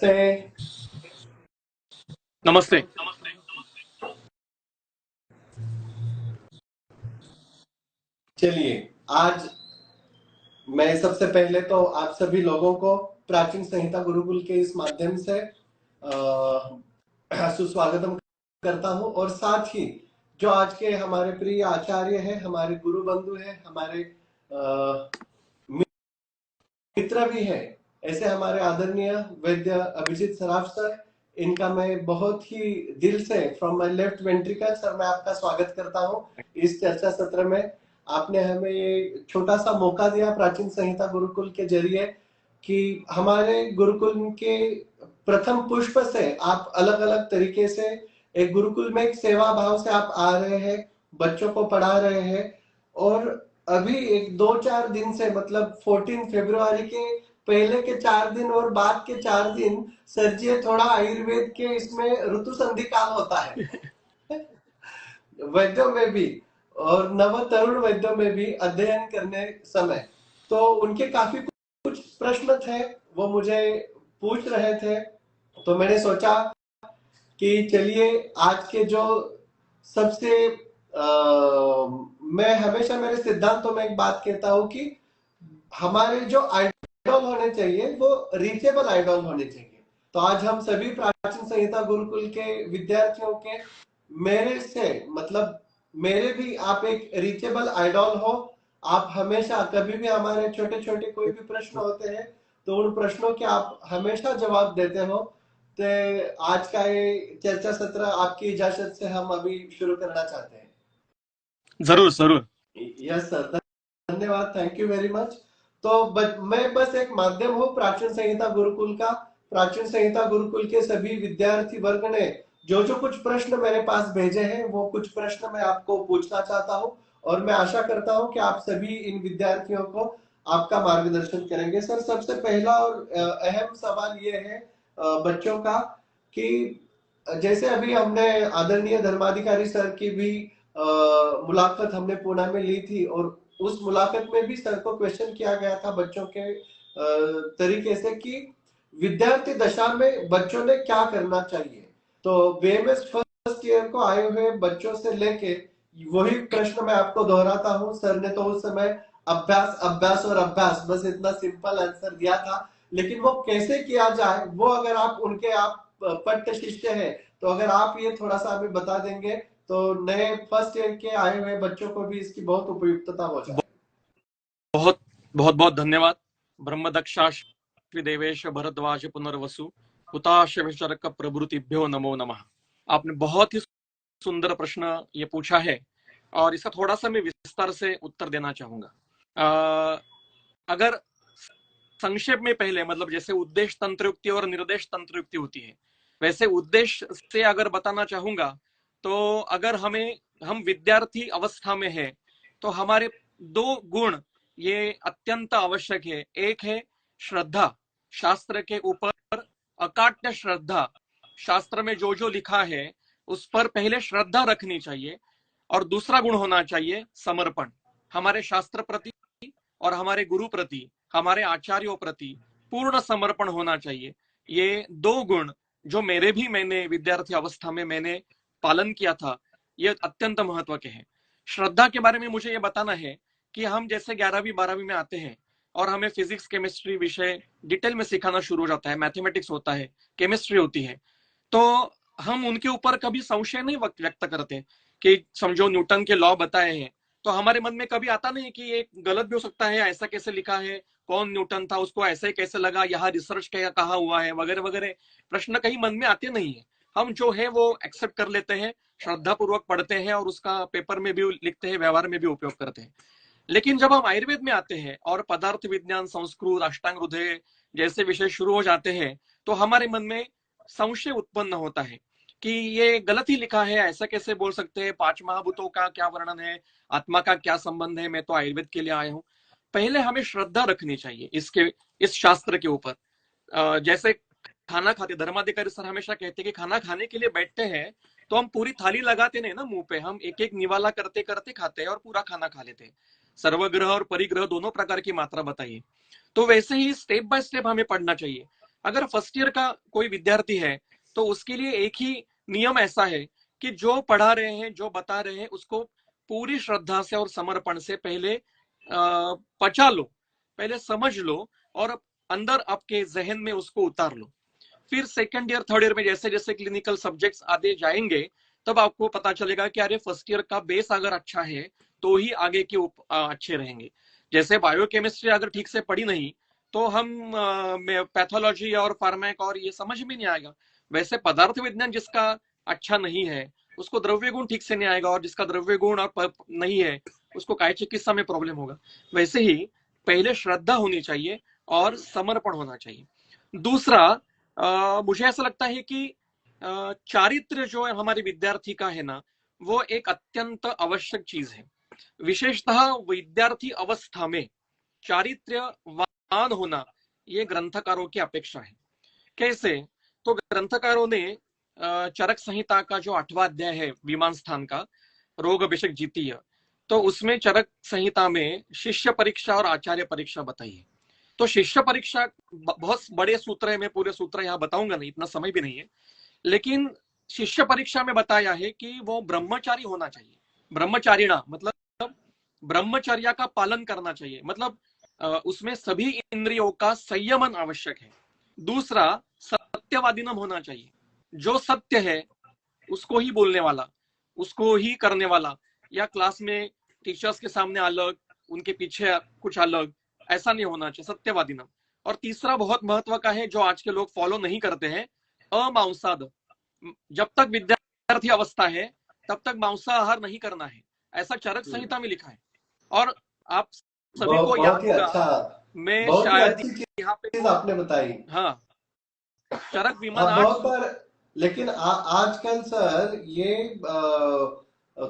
से नमस्ते। चलिए, आज मैं सबसे पहले तो आप सभी लोगों को प्राचीन संहिता गुरुकुल के इस माध्यम से सुस्वागतम करता हूं, और साथ ही जो आज के हमारे प्रिय आचार्य हैं, हमारे गुरु बंधु हैं, हमारे मित्र भी हैं, ऐसे हमारे आदरणीय वैद्य अभिजीत सराफ सर, इनका मैं बहुत ही दिल से from my left ventricle sir मैं आपका स्वागत करता हूं इस चर्चा सत्र में। आपने हमें ये छोटा सा मौका दिया प्राचीन संहिता गुरुकुल के जरिए कि हमारे गुरुकुल के प्रथम पुष्प से आप अलग अलग तरीके से एक गुरुकुल में एक सेवा भाव से आप आ रहे हैं, बच्चों को पढ़ा रहे हैं। और अभी एक 2-4 दिन से, मतलब 14 फरवरी के पहले के 4 दिन और बाद के 4 दिन, सर जी थोड़ा आयुर्वेद के इसमें ऋतु संधि काल होता है वैद्यों में भी, और नव तरुण वैद्यों में भी अध्ययन करने समय तो उनके काफी कुछ प्रश्न थे, वो मुझे पूछ रहे थे। तो मैंने सोचा कि चलिए आज के जो सबसे मैं हमेशा मेरे सिद्धांतों में एक बात कहता हूं कि हमारे जो आइडल होने चाहिए वो रीचेबल आइडल होने चाहिए। तो आज हम सभी प्राचीन संहिता गुरुकुल के विद्यार्थियों के मेरे से, मतलब मेरे भी आप एक रीचेबल आइडल हो। आप हमेशा कभी भी हमारे छोटे छोटे कोई भी प्रश्न होते हैं तो उन प्रश्नों के आप हमेशा जवाब देते हो। तो आज का ये चर्चा सत्र आपकी इजाजत से हम अभी शुरू करना चाहते हैं। जरूर जरूर। यस सर, धन्यवाद, थैंक यू वेरी मच। तो मैं बस एक माध्यम हूँ प्राचीन संहिता गुरुकुल का। प्राचीन संहिता गुरुकुल के सभी विद्यार्थी वर्ग ने जो जो कुछ प्रश्न मेरे पास भेजे हैं वो कुछ प्रश्न मैं आपको पूछना चाहता हूँ, और मैं आशा करता हूँ कि आप सभी इन विद्यार्थियों को आपका मार्गदर्शन करेंगे। सर, सबसे पहला और अहम सवाल ये है बच्चों का कि जैसे अभी हमने आदरणीय धर्माधिकारी सर की भी मुलाकात हमने पुणे में ली थी, और उस मुलाकात में भी सर को क्वेश्चन किया गया था बच्चों के तरीके से कि विद्यार्थी दशा में बच्चों ने क्या करना चाहिए। तो बीएमएस फर्स्ट ईयर को आए हुए बच्चों से लेके वही प्रश्न मैं आपको दोहराता हूँ। सर ने तो उस समय अभ्यास अभ्यास और अभ्यास, बस इतना सिंपल आंसर दिया था, लेकिन वो कैसे किया जाए वो अगर आप उनके आप पट्ट शिष्य है तो अगर आप ये थोड़ा सा अभी बता देंगे तो नए फर्स्ट ईयर के आए हुए बच्चों को भी इसकी बहुत उपयुक्तता हो जाए। बहुत बहुत बहुत धन्यवाद। ब्रह्मदक्षाश देवेश भरद्वाज पुनर्वसु हुताश विचरक प्रभृतिभ्यो नमो नमः। आपने बहुत ही सुंदर प्रश्न ये पूछा है और इसका थोड़ा सा मैं विस्तार से उत्तर देना चाहूंगा। अगर संक्षेप में पहले, मतलब जैसे उद्देश्य तंत्रयुक्ति और निर्देश तंत्रयुक्ति होती है, वैसे उद्देश्य से अगर बताना चाहूंगा तो अगर हम विद्यार्थी अवस्था में है तो हमारे दो गुण ये अत्यंत आवश्यक है। एक है श्रद्धा, शास्त्र के ऊपर अकाट्य श्रद्धा। शास्त्र में जो जो लिखा है उस पर पहले श्रद्धा रखनी चाहिए, और दूसरा गुण होना चाहिए समर्पण। हमारे शास्त्र प्रति और हमारे गुरु प्रति, हमारे आचार्यों प्रति पूर्ण समर्पण होना चाहिए। ये दो गुण जो मैंने विद्यार्थी अवस्था में मैंने पालन किया था, ये अत्यंत महत्व के हैं। श्रद्धा के बारे में मुझे ये बताना है कि हम जैसे 11वीं 12वीं में आते हैं और हमें फिजिक्स केमिस्ट्री विषय डिटेल में सिखाना शुरू हो जाता है, मैथमेटिक्स होता है, केमिस्ट्री होती है, तो हम उनके ऊपर कभी संशय नहीं व्यक्त करते कि समझो न्यूटन के लॉ बताए हैं, तो हमारे मन में कभी आता नहीं कि ये गलत भी हो सकता है, ऐसा कैसे लिखा है, कौन न्यूटन था, उसको ऐसे कैसे लगा, यहाँ रिसर्च क्या कहा हुआ है, वगैरह वगैरह प्रश्न कहीं मन में आते नहीं है। हम जो है वो एक्सेप्ट कर लेते हैं, श्रद्धा पूर्वक पढ़ते हैं और उसका पेपर में भी लिखते हैं, व्यवहार में भी उपयोग करते हैं। लेकिन जब हम आयुर्वेद में आते हैं और पदार्थ विज्ञान, संस्कृत, अष्टांग हृदय जैसे विषय शुरू हो जाते हैं तो हमारे मन में संशय उत्पन्न होता है कि ये गलत ही लिखा है, ऐसा कैसे बोल सकते हैं, 5 महाभूतों का क्या वर्णन है, आत्मा का क्या संबंध है, मैं तो आयुर्वेद के लिए आया हूं। पहले हमें श्रद्धा रखनी चाहिए इस शास्त्र के ऊपर। जैसे खाना खाते, धर्माधिकारी सर हमेशा कहते हैं कि खाना खाने के लिए बैठते हैं तो हम पूरी थाली लगाते नहीं ना मुंह पे, हम एक एक निवाला करते करते खाते हैं और पूरा खाना खा लेते हैं। सर्वग्रह और परिग्रह दोनों प्रकार की मात्रा बताइए। तो वैसे ही स्टेप बाय स्टेप हमें पढ़ना चाहिए। अगर फर्स्ट ईयर का कोई विद्यार्थी है तो उसके लिए एक ही नियम ऐसा है कि जो पढ़ा रहे हैं, जो बता रहे हैं, उसको पूरी श्रद्धा से और समर्पण से पहले पचा लो, पहले समझ लो और अंदर आपके जहन में उसको उतार लो। फिर सेकंड ईयर थर्ड ईयर में जैसे जैसे क्लिनिकल सब्जेक्ट्स आते जाएंगे तब आपको पता चलेगा कि अरे फर्स्ट ईयर का बेस अगर अच्छा है तो ही आगे के अच्छे रहेंगे। जैसे बायोकेमिस्ट्री अगर ठीक से पढ़ी नहीं तो हम पैथोलॉजी और फार्मेक और ये समझ में नहीं आएगा। वैसे पदार्थ विज्ञान जिसका अच्छा नहीं है उसको द्रव्य गुण ठीक से नहीं आएगा, और जिसका द्रव्य गुण और नहीं है उसको काय चिकित्सा में प्रॉब्लम होगा। वैसे ही पहले श्रद्धा होनी चाहिए और समर्पण होना चाहिए। दूसरा, मुझे ऐसा लगता है कि चारित्र जो है हमारे विद्यार्थी का है ना, वो एक अत्यंत आवश्यक चीज है। विशेषतः विद्यार्थी अवस्था में चारित्र्यवान होना ये ग्रंथकारों की अपेक्षा है। कैसे? तो ग्रंथकारों ने चरक संहिता का जो 8वां अध्याय है विमान स्थान का, रोग अभिषेक जितीय, तो उसमें चरक संहिता में शिष्य परीक्षा और आचार्य परीक्षा बताई है। तो शिष्य परीक्षा बहुत बड़े सूत्र है, मैं पूरे सूत्र यहाँ बताऊंगा नहीं, इतना समय भी नहीं है, लेकिन शिष्य परीक्षा में बताया है कि वो ब्रह्मचारी होना चाहिए। ब्रह्मचारिणा मतलब ब्रह्मचर्या का पालन करना चाहिए, मतलब उसमें सभी इंद्रियों का संयमन आवश्यक है। दूसरा, सत्यवादीनम होना चाहिए, जो सत्य है उसको ही बोलने वाला, उसको ही करने वाला, या क्लास में टीचर्स के सामने अलग, उनके पीछे कुछ अलग, ऐसा नहीं होना चाहिए, सत्यवादीनम। और तीसरा बहुत महत्व का है जो आज के लोग फॉलो नहीं करते हैं, अमांसाद। जब तक विद्यार्थी अवस्था है तब तक मांसाहार नहीं करना है, ऐसा चरक संहिता में लिखा है। और आप सभी को याद होगा, अच्छा, मैं बहुत ही शायद अच्छी यहाँ पे चीज आपने बताई। हाँ, चरक विमान हाँ, 8 बहुत बार। लेकिन आजकल सर ये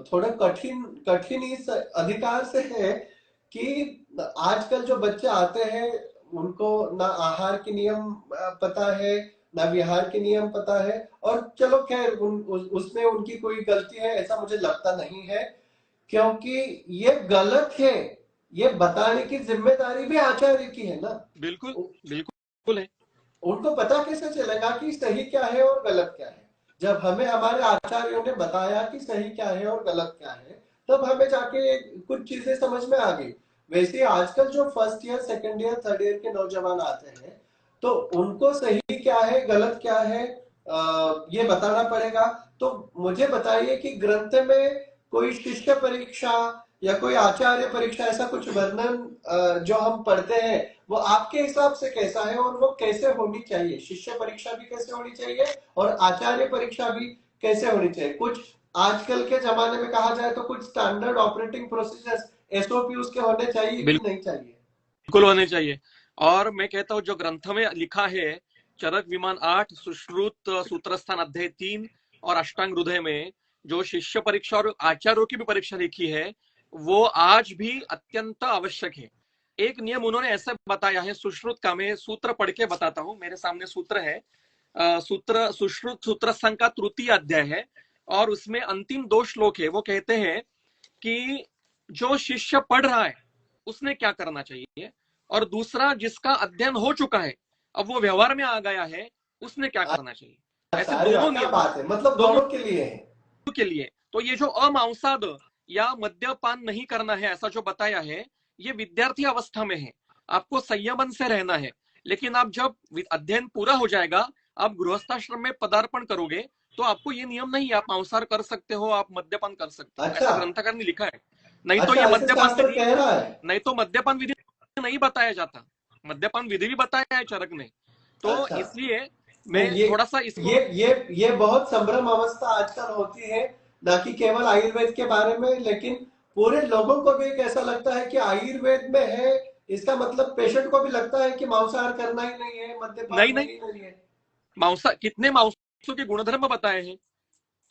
थोड़ा कठिन कठिन इस अधिकार से है कि आजकल जो बच्चे आते हैं उनको ना आहार के नियम पता है, ना विहार के नियम पता है। और चलो खैर उसमें उनकी कोई गलती है ऐसा मुझे लगता नहीं है, क्योंकि ये गलत है, ये बताने की जिम्मेदारी भी आचार्य की है ना। बिल्कुल बिल्कुल है। उनको पता कैसे चलेगा कि सही क्या है और गलत क्या है? जब हमें हमारे आचार्यों ने बताया कि सही क्या है और गलत क्या है, तब हमें जाके कुछ चीजें समझ में आ गई। वैसे आजकल जो first year second year third year के नौजवान आते हैं तो उनको सही क्या है गलत क्या है ये बताना पड़ेगा। तो मुझे बताइए कि ग्रंथ में कोई शिष्य परीक्षा या कोई आचार्य परीक्षा ऐसा कुछ वर्णन जो हम पढ़ते हैं वो आपके हिसाब से कैसा है और वो कैसे होनी चाहिए? शिष्य परीक्षा भी कैसे होनी चाहिए और आचार्य परीक्षा भी कैसे होनी चाहिए? कुछ आजकल के जमाने में कहा जाए तो कुछ स्टैंडर्ड ऑपरेटिंग प्रोसीजर्स एसओपी उसके होने चाहिए कि नहीं चाहिए? बिल्कुल होने चाहिए। और मैं कहता हूँ जो ग्रंथ में लिखा है, चरक विमान 8, सुश्रुत सूत्रस्थान अध्याय 3 और अष्टांग हृदय में जो शिष्य परीक्षा और आचार्यों की भी परीक्षा लिखी है वो आज भी अत्यंत आवश्यक है। एक नियम उन्होंने ऐसे बताया है सुश्रुत का, मैं सूत्र पढ़ के बताता हूँ, मेरे सामने सूत्र है। सूत्र सुश्रुत सूत्रस्थान का तृतीय अध्याय है और उसमें अंतिम 2 श्लोक है। वो कहते हैं कि जो शिष्य पढ़ रहा है उसने क्या करना चाहिए, और दूसरा जिसका अध्ययन हो चुका है अब वो व्यवहार में आ गया है उसने क्या करना चाहिए। ऐसे अरे दोनों क्या नियम बात है, मतलब दोनों दोनों के लिए है। के लिए। तो ये जो अमांसाद या मद्यपान नहीं करना है ऐसा जो बताया है ये विद्यार्थी अवस्था में है, आपको संयमन से रहना है। लेकिन आप जब अध्ययन पूरा हो जाएगा, आप गृहस्थाश्रम में पदार्पण करोगे तो आपको ये नियम नहीं, आप मांसाहार कर सकते हो, आप मद्यपान कर सकते हो, ऐसा अच्छा, ग्रंथकार ने लिखा है। नहीं तो अच्छा, ये ऐसे मद्यपान शास्त्र विधि कह रहा है। नहीं तो मद्यपान विधि नहीं बताया जाता, मद्यपान विधि भी बताया है चरक ने। तो अच्छा, इसलिए मैं नहीं, थोड़ा सा इसको ये बहुत संभ्रम अवस्था आजकल होती है, ना कि केवल आयुर्वेद के बारे में, लेकिन पूरे लोगों को भी एक ऐसा लगता है कि आयुर्वेद में है, इसका मतलब पेशेंट को भी लगता है कि मांसाहार करना ही नहीं है, मद्यपान नहीं नहीं, नहीं नहीं है। मांसा कितने मांसों के गुणधर्म बताए हैं।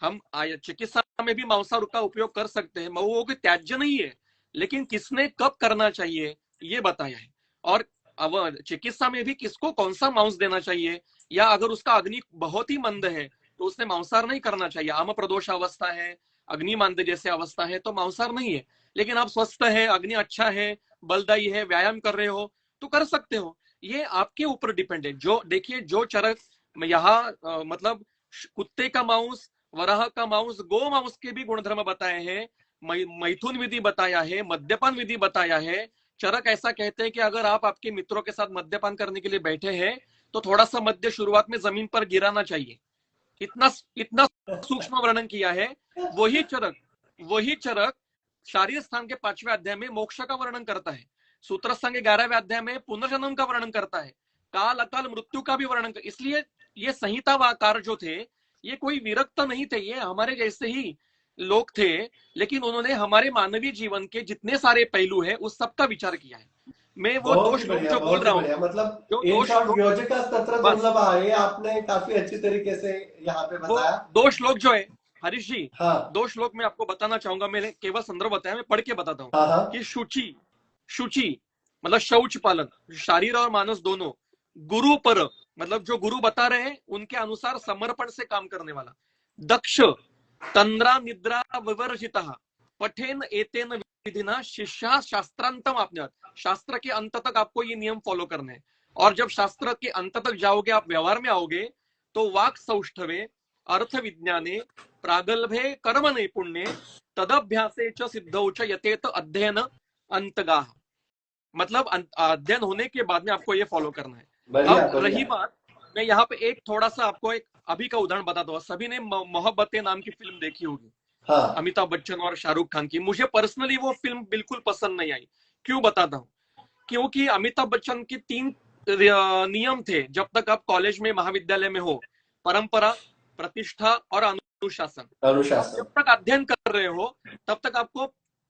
हम चिकित्सा में भी मांसाहार का उपयोग कर सकते हैं, वो कोई त्याज्य नहीं है, लेकिन किसने कब करना चाहिए ये बताया है। और अब चिकित्सा में भी किसको कौन सा मांस देना चाहिए, या अगर उसका अग्नि बहुत ही मंद है तो उसने मांसाहार नहीं करना चाहिए। आम प्रदोष अवस्था है, अग्नि मंद जैसे अवस्था है तो मांसाहार नहीं है। लेकिन आप स्वस्थ है, अग्नि अच्छा है, बलदायी है, व्यायाम कर रहे हो तो कर सकते हो। ये आपके ऊपर डिपेंड है। जो देखिए, जो चरक यहाँ मतलब कुत्ते का मांस, वराह का मांस, गो मांस के भी गुणधर्म बताए हैं, मैथुन विधि बताया है, मद्यपान विधि बताया है। चरक ऐसा कहते हैं कि अगर आप आपके मित्रों के साथ मद्यपान करने के लिए बैठे हैं तो थोड़ा सा मद्य शुरुआत में जमीन पर गिराना चाहिए। इतना इतना सूक्ष्म वर्णन किया है। वही चरक शारीर स्थान के 5वें अध्याय में मोक्ष का वर्णन करता है। सूत्र संघ 11वें अध्याय में पुनर्जन्म का वर्णन करता है, काल अकाल मृत्यु का भी वर्णन कर। इसलिए ये संहिताकार जो थे, ये कोई विरक्त नहीं थे, ये हमारे जैसे ही लोग थे, लेकिन उन्होंने हमारे मानवीय जीवन के जितने सारे पहलू है उस सब का विचार किया है। मैं वो दो बहुत ही श्लोक बढ़िया, जो बोल बहुत ही रहा हूँ, बढ़िया। मतलब जो इन दो शॉर्ट श्लोक, योजिका तत्र बस दुर्लभ, ये आपने काफी अच्छी तरीके से यहाँ पे वो बताया। दो श्लोक जो है हरीश जी, हाँ दो श्लोक मैं आपको बताना चाहूंगा। मैंने केवल संदर्भ बताया, मैं पढ़ के बताता हूँ हाँ हाँ। कि शुचि, शुचि मतलब शौच पालन, शारीर और मानस दोनों। गुरु पर मतलब जो गुरु बता रहे हैं उनके अनुसार समर्पण से काम करने वाला। दक्ष, तंद्रा निद्रा विवर्जिता, पठेन एतेन विधिना शिष्या शास्त्रांतम आपन्यात। शास्त्र के अंत तक आपको ये नियम फॉलो करने हैं, और जब शास्त्र के अंत तक जाओगे, आप व्यवहार में आओगे, तो वाक सौष्ठवे, अर्थ विज्ञाने, प्रागल्भे, कर्म नैपुण्ये, तदभ्यासे च सिद्धौ च यतेत अध्ययन अंतगाह। मतलब अध्ययन होने के बाद में आपको ये फॉलो करना है। बढ़िया अब बढ़िया। रही बात, मैं यहाँ पे एक थोड़ा सा आपको एक अभी का उदाहरण बताता हूँ। सभी ने मोहब्बतें नाम की फिल्म देखी होगी, हाँ अमिताभ बच्चन और शाहरुख खान की। मुझे पर्सनली वो फिल्म बिल्कुल पसंद नहीं आई। क्यों बताता हूँ? क्योंकि अमिताभ बच्चन की 3 नियम थे जब तक आप कॉलेज में महाविद्यालय में हो: परंपरा, प्रतिष्ठा और अनुशासन। आप अनुशासन। जब तक अध्ययन कर रहे हो तब तक आपको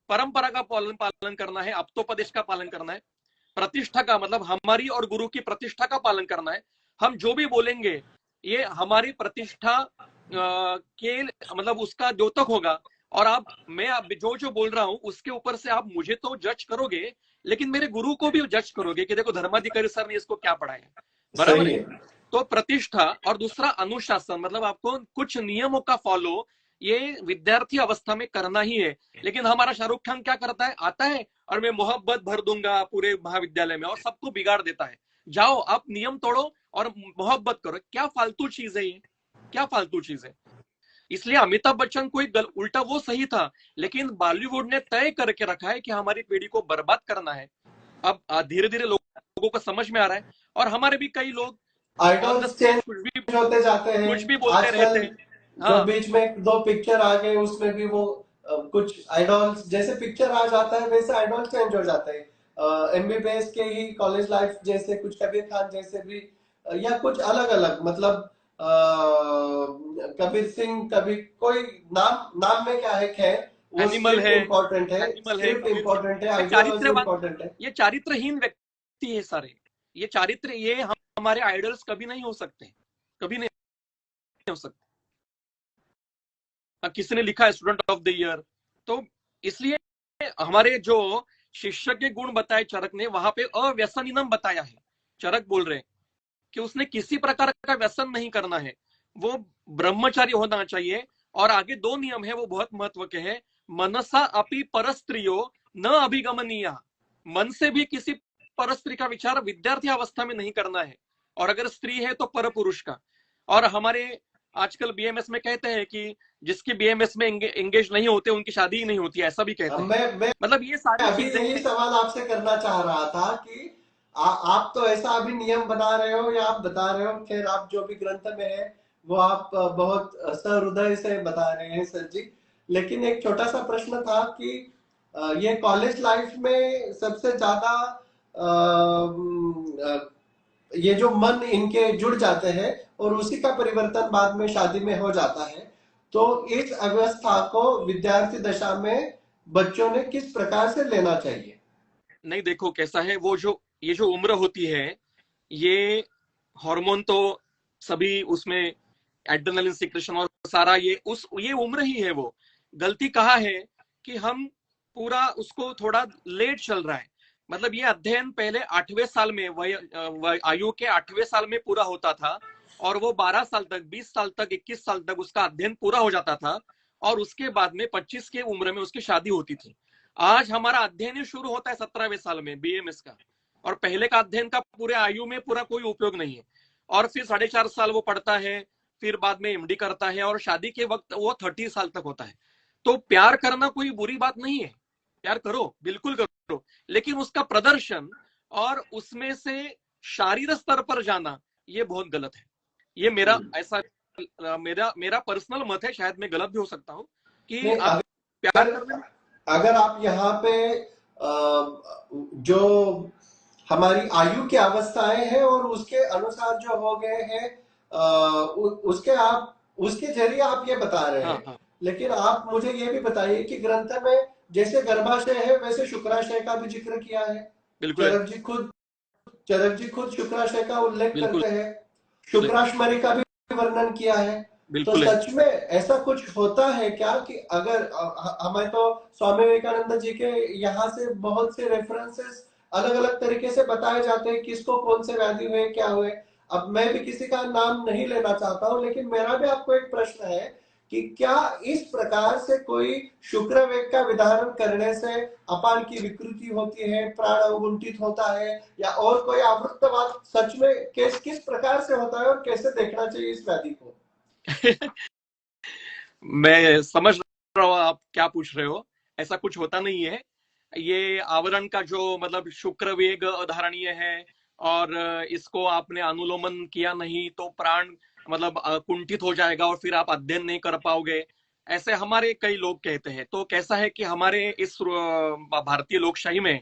परंपरा का पालन करना है, अप्तोपदेश का पालन करना है, प्रतिष्ठा का मतलब हमारी और गुरु की प्रतिष्ठा का पालन करना है। हम जो भी बोलेंगे ये हमारी प्रतिष्ठा के मतलब उसका द्योतक होगा। और आप, मैं जो जो बोल रहा हूं उसके ऊपर से आप मुझे तो जज करोगे, लेकिन मेरे गुरु को भी जज करोगे कि देखो धर्माधिकारी सर ने इसको क्या पढ़ाया। बराबर सही है? है। तो प्रतिष्ठा, और दूसरा अनुशासन, मतलब आपको कुछ नियमों का फॉलो ये विद्यार्थी अवस्था में करना ही है। लेकिन हमारा शाहरुख खान क्या करता है, आता है और मैं मोहब्बत भर दूंगा पूरे महाविद्यालय में, और सबको बिगाड़ देता है। जाओ आप नियम तोड़ो और मोहब्बत करो। क्या फालतू चीज है ये, क्या फालतू चीज है। इसलिए अमिताभ बच्चन कोई उल्टा वो सही था, लेकिन बॉलीवुड ने तय करके रखा है कि हमारी पीढ़ी को बर्बाद करना है। अब धीरे धीरे लोगों को समझ में आ रहा है, और हमारे भी कई लोग on the idols stage change होते जाते हैं कुछ भी बोलते रहते आजकल। हैं। जो हाँ, बीच में 2 पिक्चर आ गए उसमें भी वो कुछ आइडल्स जैसे पिक्चर आ जाता है वैसे आइडल चेंज हो जाते हैं। एमबीबीएस के ही कॉलेज लाइफ जैसे कुछ कबीर खान जैसे भी, या कुछ अलग अलग मतलब कबीर सिंह, कभी कोई नाम नाम में क्या है, खैर वो एनिमल स्क्रिप्ट है, इम्पोर्टेंट है, एनिमल है स्क्रिप्ट कबीर सिंह। इम्पोर्टेंट है, ये आइडियोलॉजी चारित्रवान, इम्पोर्टेंट है। ये चारित्रहीन व्यक्ति है सारे। ये चारित्र, ये हमारे आइडल्स कभी नहीं हो सकते, कभी नहीं हो सकते। किसी ने लिखा है स्टूडेंट ऑफ द ईयर। तो इसलिए हमारे जो शिष्य के गुण बताए चरक ने, वहां पे अव्यसनिनम बताया है। चरक बोल रहे हैं कि उसने किसी प्रकार का व्यसन नहीं करना है, वो ब्रह्मचारी होना चाहिए। और आगे 2 नियम है वो बहुत महत्व के हैं। मनसा अपि परस्त्रियो न अभिगमनीय। मन से भी किसी परस्त्री का विचार विद्यार्थी अवस्था में नहीं करना है, और अगर स्त्री है तो पर पुरुष का। और हमारे आजकल बीएमएस में कहते हैं कि जिसकी बीएमएस में एंगेज नहीं होते उनकी शादी ही नहीं होती, ऐसा भी कहते हैं। मैं मतलब ये सारी अभी चीजें यही हैं। सवाल आपसे करना चाह रहा था कि आप तो ऐसा अभी नियम बना रहे हो या आप बता रहे हो, खैर आप जो भी ग्रंथ में है वो आप बहुत सहृदय से बता रहे हैं सर जी। लेकिन एक छोटा सा प्रश्न था कि ये कॉलेज लाइफ में सबसे ज्यादा ये जो मन इनके जुड़ जाते हैं और उसी का परिवर्तन बाद में शादी में हो जाता है, तो इस अवस्था को विद्यार्थी दशा में बच्चों ने किस प्रकार से लेना चाहिए? नहीं, देखो कैसा है, वो जो ये जो उम्र होती है, ये हार्मोन तो सभी उसमें, एड्रेनलिन सिक्रेशन और सारा ये उम्र ही है। वो गलती कहाँ है कि हम पूरा उसको थोड़ा लेट चल रहा है। मतलब ये अध्ययन पहले 8वें साल में, आयु के 8वें साल में पूरा होता था, और वो 12 साल तक, 20 साल तक, 21 साल तक उसका अध्ययन पूरा हो जाता था, और उसके बाद में 25 के उम्र में उसकी शादी होती थी। आज हमारा अध्ययन ही शुरू होता है 17वें साल में बीएमएस का। और पहले का अध्ययन का पूरे आयु में पूरा कोई उपयोग नहीं है। और फिर 4.5 साल वो पढ़ता है, फिर बाद में एमडी करता है, और शादी के वक्त वो 30 साल तक होता है। तो प्यार करना कोई बुरी बात नहीं है, प्यार करो, बिल्कुल करो, लेकिन उसका प्रदर्शन और उसमें से शारीरिक स्तर पर जाना ये बहुत गलत है। ये मेरा ऐसा मेरा मेरा पर्सनल मत है, शायद मैं गलत भी हो सकता हूँ, कि नहीं, आप प्यार करने में अगर आप यहाँ पे जो हमारी आयु की अवस्थाएं हैं और उसके अनुसार जो हो गए हैं, उसके आप उसके जरिए आप ये बता रहे हाँ हैं। हाँ लेकिन आप मुझे ये भी बताइए कि ग्रंथ में जैसे गर्भाशय है वैसे शुक्राशय का भी जिक्र किया है। बिल्कुल है, चरक जी खुद चरक जी खुद शुक्राशय का उल्लेख बिल्कुल करते हैं, है, शुक्राश्मरी का भी वर्णन किया है। तो बिल्कुल है। सच में ऐसा कुछ होता है क्या कि अगर हमें तो स्वामी विवेकानंद जी के यहाँ से बहुत से रेफरेंसेस अलग अलग तरीके से बताए जाते हैं, किसको कौन से व्याधि हुए क्या हुए। अब मैं भी किसी का नाम नहीं लेना चाहता हूँ, लेकिन मेरा भी आपको एक प्रश्न है कि क्या इस प्रकार से कोई शुक्र वेग का विधारण करने से अपान की विकृति होती है, प्राण अवगुंठित होता है, या और कोई आवृत्तवाद सच में किस प्रकार से होता है और कैसे देखना चाहिए इस व्याधि को? मैं समझ रहा हूँ आप क्या पूछ रहे हो। ऐसा कुछ होता नहीं है। ये आवरण का जो मतलब शुक्र वेग अधारणीय है, और इसको आपने अनुलोमन किया नहीं तो प्राण मतलब कुंठित हो जाएगा और फिर आप अध्ययन नहीं कर पाओगे, ऐसे हमारे कई लोग कहते हैं। तो कैसा है कि हमारे इस भारतीय लोकशाही में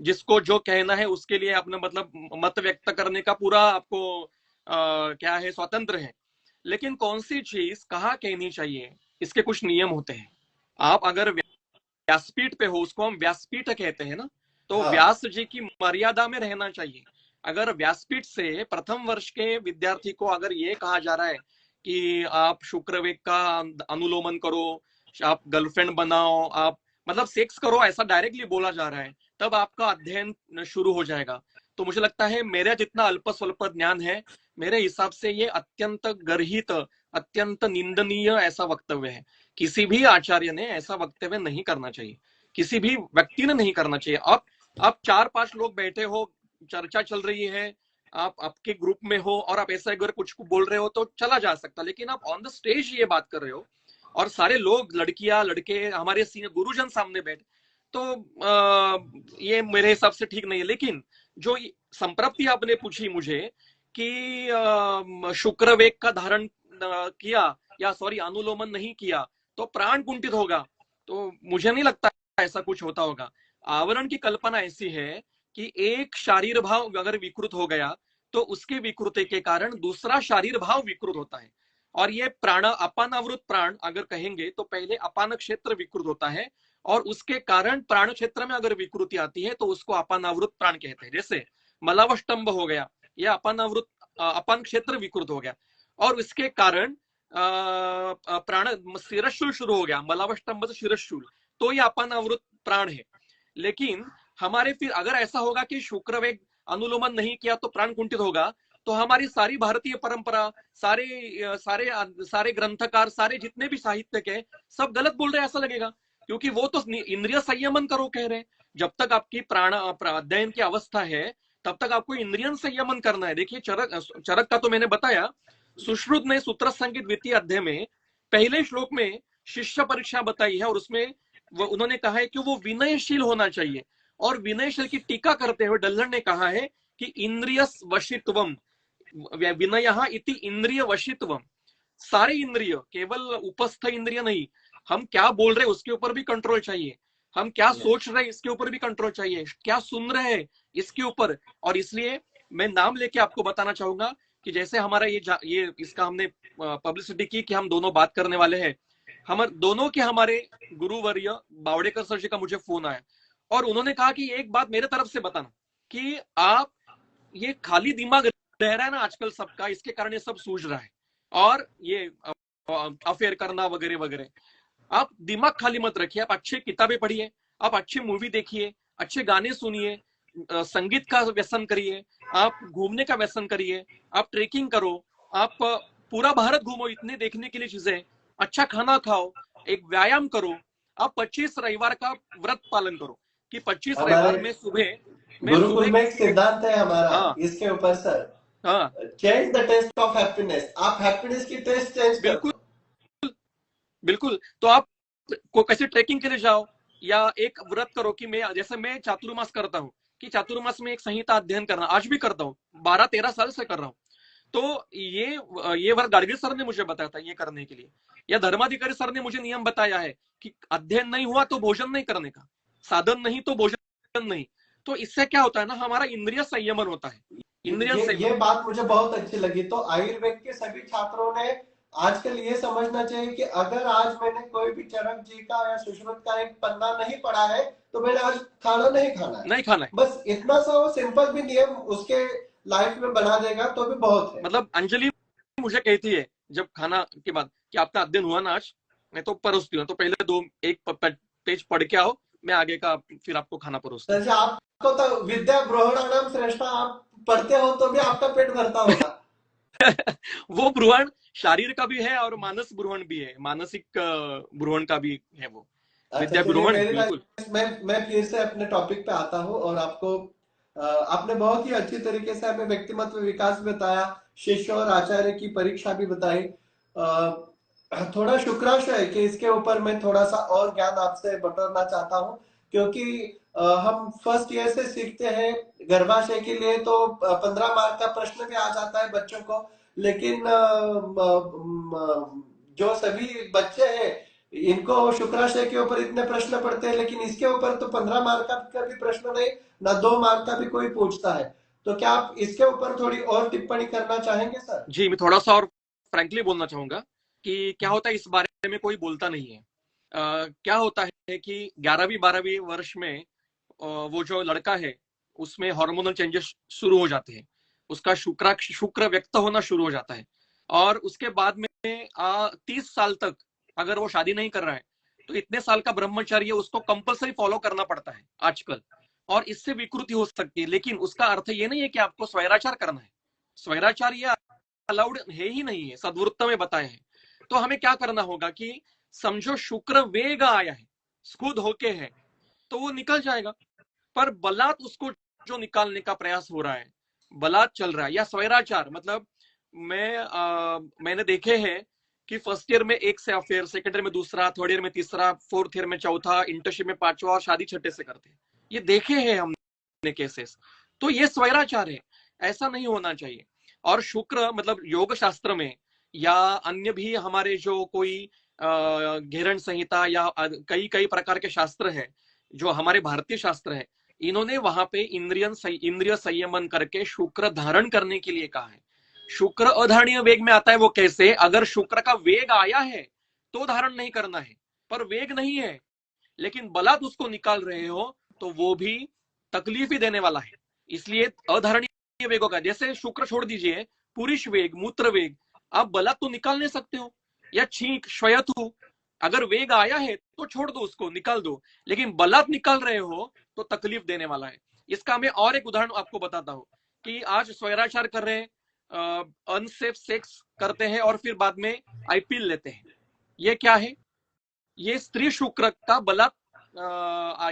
जिसको जो कहना है उसके लिए अपना मतलब मत व्यक्त करने का पूरा आपको क्या है, स्वतंत्र है। लेकिन कौन सी चीज कहाँ कहनी चाहिए, इसके कुछ नियम होते हैं। आप अगर व्यासपीठ पे हो, उसको हम व्यासपीठ कहते हैं ना, तो हाँ। व्यास जी की मर्यादा में रहना चाहिए। अगर व्यासपीठ से प्रथम वर्ष के विद्यार्थी को अगर ये कहा जा रहा है कि आप शुक्रवेग का अनुलोमन करो, आप गर्लफ्रेंड बनाओ, आप मतलब सेक्स करो, ऐसा डायरेक्टली बोला जा रहा है, तब आपका अध्ययन शुरू हो जाएगा। तो मुझे लगता है मेरा जितना अल्प स्वल्प ज्ञान है, मेरे हिसाब से ये अत्यंत गर्हित, अत्यंत निंदनीय ऐसा वक्तव्य है। किसी भी आचार्य ने ऐसा वक्तव्य नहीं करना चाहिए, किसी भी व्यक्ति ने नहीं करना चाहिए। आप 4-5 लोग बैठे हो, चर्चा चल रही है, आप आपके ग्रुप में हो और आप ऐसा अगर कुछ बोल रहे हो तो चला जा सकता, लेकिन आप ऑन द स्टेज ये बात कर रहे हो और सारे लोग, लड़कियां लड़के, हमारे सीनियर गुरुजन सामने बैठे, तो ये मेरे हिसाब से ठीक नहीं है। लेकिन जो संप्रप्ति आपने पूछी मुझे कि शुक्र वेग का धारण किया या सॉरी अनुलोमन नहीं किया तो प्राण कुंठित होगा, तो मुझे नहीं लगता ऐसा कुछ होता होगा। आवरण की कल्पना ऐसी है कि एक शारीर भाव अगर विकृत हो गया तो उसके विकृति के कारण दूसरा शारीर भाव विकृत होता है। और ये प्राण अपानावृत प्राण अगर कहेंगे तो पहले अपान क्षेत्र विकृत होता है, और उसके कारण प्राण क्षेत्र में अगर विकृति आती है तो उसको अपानावृत प्राण कहते हैं। जैसे मलावष्टंभ हो गया, यह अपानावृत अपान क्षेत्र विकृत हो गया, और इसके कारण प्राण शिरशूल शुरू हो गया, मलावष्टंभ से शिरशूल, तो ये अपानावृत प्राण है। लेकिन हमारे फिर अगर ऐसा होगा कि शुक्रवेग अनुलोमन नहीं किया तो प्राण कुंठित होगा, तो हमारी सारी भारतीय परंपरा, सारे सारे सारे ग्रंथकार, सारे जितने भी साहित्यक है, सब गलत बोल रहे हैं ऐसा लगेगा, क्योंकि वो तो इंद्रिय संयमन करो कह रहे हैं। जब तक आपकी प्राण अध्ययन की अवस्था है तब तक आपको इंद्रियन संयमन करना है। देखिए चरक का तो मैंने बताया, सुश्रुत ने सूत्र संगीत द्वितीय अध्याय में पहले श्लोक में शिष्य परीक्षा बताई है, और उसमें उन्होंने कहा है कि वो विनयशील होना चाहिए। और विनयशील की टीका करते हुए डल्लर ने कहा है कि इंद्रिय वशित्वम, विनय इति इंद्रिय वशित्वम, सारे इंद्रिय, केवल उपस्थ इंद्रिय नहीं, हम क्या बोल रहे हैं उसके ऊपर भी कंट्रोल चाहिए, हम क्या सोच रहे हैं इसके ऊपर भी कंट्रोल चाहिए, क्या सुन रहे हैं इसके ऊपर। और इसलिए मैं नाम लेके आपको बताना चाहूंगा कि जैसे हमारा ये इसका हमने पब्लिसिटी की कि हम दोनों बात करने वाले हैं, हम दोनों के हमारे गुरुवर्य बावड़ेकर सर जी का मुझे फोन आया और उन्होंने कहा कि एक बात मेरे तरफ से बताना कि आप ये खाली दिमाग रह रहा है ना आजकल सबका, इसके कारण ये सब सूझ रहा है, और ये अफेयर करना वगैरह वगैरह, आप दिमाग खाली मत रखिए, आप अच्छी किताबें पढ़िए, आप अच्छी मूवी देखिए, अच्छे गाने सुनिए, संगीत का व्यसन करिए, आप घूमने का व्यसन करिए, आप ट्रेकिंग करो, आप पूरा भारत घूमो, इतने देखने के लिए चीजें, अच्छा खाना खाओ, एक व्यायाम करो, आप 25 रविवार का व्रत पालन करो कि 25 हमारे रविवार में सुबह मैं गुरुकुल सुबह में एक सिद्धांत है हमारा हाँ इसके ऊपर सर, हाँ change the taste of happiness. आप हैप्पीनेस की टेस्ट चेंज कर बिल्कुल दो। बिल्कुल। तो आप को कैसे ट्रैकिंग के लिए जाओ, या एक व्रत करो कि मैं, जैसे मैं चातुर्मास करता हूँ, कि चातुर्मास में एक संहिता अध्ययन करना, आज भी करता हूँ, 12-13 साल से कर रहा हूँ। तो ये वर्ग गाडगिल सर ने मुझे बताया था ये करने के लिए, या धर्माधिकारी सर ने मुझे नियम बताया है कि अध्ययन नहीं हुआ तो भोजन नहीं करने का, साधन नहीं तो भोजन नहीं। तो इससे क्या होता है ना, हमारा इंद्रिय संयमन होता है, इंद्रिय ये संयमन। बात मुझे बहुत अच्छी लगी। तो आयुर्वेद के सभी छात्रों ने आजकल ये समझना चाहिए कि अगर आज मैंने कोई भी चरक जी का या सुश्रुत का एक पन्ना नहीं पढ़ा है तो मैंने आज खाना नहीं खाना है। नहीं खाना है। बस इतना सा वो सिंपल भी नियम उसके लाइफ में बना देगा तो भी बहुत है। मतलब अंजलि मुझे कहती है जब खाना के बाद कि आपका अध्ययन हुआ ना आज, मैं तो परोसती हूँ, तो पहले एक पेज पढ़ के आओ, मैं आगे का फिर आपको खाना परोसती हूँ। जैसे आपको तो विद्या ग्रहणानाम श्रेष्ठा, आप पढ़ते हो तो भी आपका पेट भरता होगा। वो ब्रुवण शारीर का भी है और मानस ब्रुवण भी है, मानसिक ब्रुवण का भी है वो, अच्छा विद्या चलिए, ब्रुवण मेरी बिल्कुल। मैं फिर से अपने टॉपिक पे आता हूँ और आपको आपने बहुत ही अच्छी तरीके से हमें व्यक्तिमत्व विकास बताया, शिष्य और आचार्य की परीक्षा भी बताई। थोड़ा शुक्राशय है कि इसके ऊपर मैं थोड़ा सा और ज्ञान आपसे बटोरना चाहता हूँ, क्योंकि हम फर्स्ट ईयर से सीखते हैं गर्भाशय के लिए तो 15 मार्क का प्रश्न भी आ जाता है बच्चों को। लेकिन जो सभी बच्चे हैं इनको शुक्राशय के ऊपर इतने प्रश्न पड़ते हैं, लेकिन इसके ऊपर तो 15 मार्क का भी प्रश्न नहीं, ना 2 मार्क का भी कोई पूछता है। तो क्या आप इसके ऊपर थोड़ी और टिप्पणी करना चाहेंगे सर? जी, मैं थोड़ा सा और फ्रैंकली बोलना चाहूंगा कि क्या होता है इस बारे में कोई बोलता नहीं है। क्या होता है कि 11वीं 12वीं वर्ष में वो जो लड़का है उसमें हार्मोनल चेंजेस शुरू हो जाते हैं, उसका शुक्र व्यक्त होना शुरू हो जाता है, और उसके बाद में 30 साल तक अगर वो शादी नहीं कर रहा है तो इतने साल का ब्रह्मचर्य उसको कंपलसरी फॉलो करना पड़ता है आजकल। और इससे विकृति हो सकती है, लेकिन उसका अर्थ ये नहीं है कि आपको स्वैराचार करना है। स्वैराचार ये अलाउड है ही नहीं है, सद्वृत्त में बताया है। तो हमें क्या करना होगा कि समझो शुक्र वेग आया है, स्कुद होके है, तो वो निकल जाएगा। पर बलात् उसको जो निकालने का प्रयास हो रहा है, बलात् चल रहा है, या स्वैराचार मतलब मैंने देखे हैं कि फर्स्ट ईयर में एक से अफेयर, सेकंड ईयर में दूसरा, थर्ड ईयर में तीसरा, फोर्थ ईयर में चौथा, इंटर्नशिप में पांचवा, और शादी छठे से करते हैं। ये देखे हैं हमने केसेस। तो ये स्वैराचार है, ऐसा नहीं होना चाहिए। और शुक्र मतलब योग शास्त्र में या अन्य भी हमारे जो कोई घेरण संहिता या कई कई प्रकार के शास्त्र है, जो हमारे भारतीय शास्त्र है, इन्होंने वहां पे इंद्रिय संयमन करके शुक्र धारण करने के लिए कहा है। शुक्र अधारणीय वेग में आता है, वो कैसे? अगर शुक्र का वेग आया है तो धारण नहीं करना है, पर वेग नहीं है लेकिन बलात् उसको निकाल रहे हो तो वो भी तकलीफ ही देने वाला है। इसलिए अधारणीय वेगों का, जैसे शुक्र छोड़ दीजिए, पुरुष वेग, मूत्र वेग, आप बलात् तो निकाल नहीं सकते हो, या छींक श्वयतु, अगर वेग आया है तो छोड़ दो, उसको निकाल दो, लेकिन बलात् निकाल रहे हो तो तकलीफ देने वाला है। इसका मैं और एक उदाहरण आपको बताता हूं कि आज स्वैराचार कर रहे हैं, अनसेफ सेक्स करते हैं और फिर बाद में आईपीएल लेते हैं। ये क्या है? ये स्त्री शुक्र का बलात्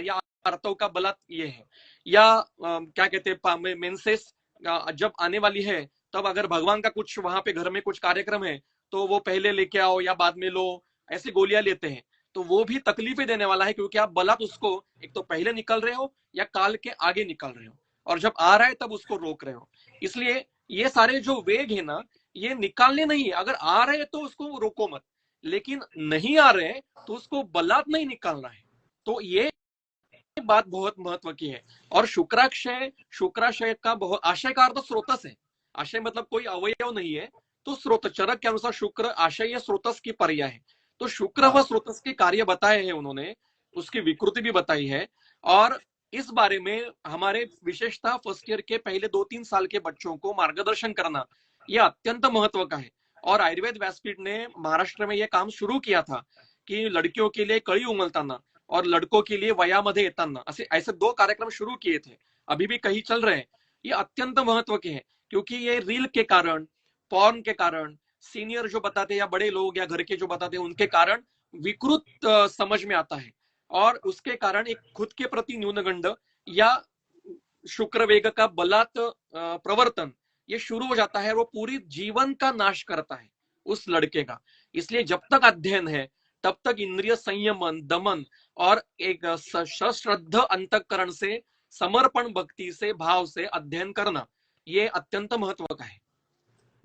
या अर्थों का बलात् ये है। या क्या कहते हैं, मेंसेस जब आने वाली है तब अगर भगवान का कुछ वहां पे घर में कुछ कार्यक्रम है तो वो पहले लेके आओ या बाद में लो, ऐसी गोलियां लेते हैं। तो वो भी तकलीफें देने वाला है, क्योंकि आप बलात् उसको एक तो पहले निकल रहे हो या काल के आगे निकल रहे हो, और जब आ रहा है तब उसको रोक रहे हो। इसलिए ये सारे जो वेग है ना, ये निकालने नहीं है, अगर आ रहे हैं तो उसको रोको मत, लेकिन नहीं आ रहे हैं तो उसको बलात् नहीं निकालना है। तो ये बात बहुत महत्व की है। और शुक्राशय का बहुत, आशय का अर्थ स्रोतस है, आशय मतलब कोई अवयव नहीं है, तो स्रोत, चरक के अनुसार शुक्र आशय स्रोतस की पर्याय है। तो शुक्र व हाँ। स्रोतस के कार्य बताए हैं उन्होंने, उसकी विकृति भी बताई है। और इस बारे में हमारे विशेषता फर्स्ट ईयर के पहले 2-3 साल के बच्चों को मार्गदर्शन करना यह अत्यंत महत्व का है। और आयुर्वेद व्यासपीठ ने महाराष्ट्र में यह काम शुरू किया था कि लड़कियों के लिए कळी उमलताना और लड़कों के लिए वयामध्ये येताना, ऐसे 2 कार्यक्रम शुरू किए थे, अभी भी कहीं चल रहे हैं। ये अत्यंत महत्व के हैं, क्योंकि ये रील के कारण, पॉर्न के कारण, सीनियर जो बताते हैं या बड़े लोग या घर के जो बताते हैं उनके कारण विकृत समझ में आता है, और उसके कारण एक खुद के प्रति न्यूनगंड या शुक्र वेग का बलात् प्रवर्तन ये शुरू हो जाता है, वो पूरी जीवन का नाश करता है उस लड़के का। इसलिए जब तक अध्ययन है तब तक इंद्रिय संयमन, दमन और एक सश्रद्ध अंतःकरण से, समर्पण भक्ति से, भाव से अध्ययन करना ये अत्यंत महत्व का है।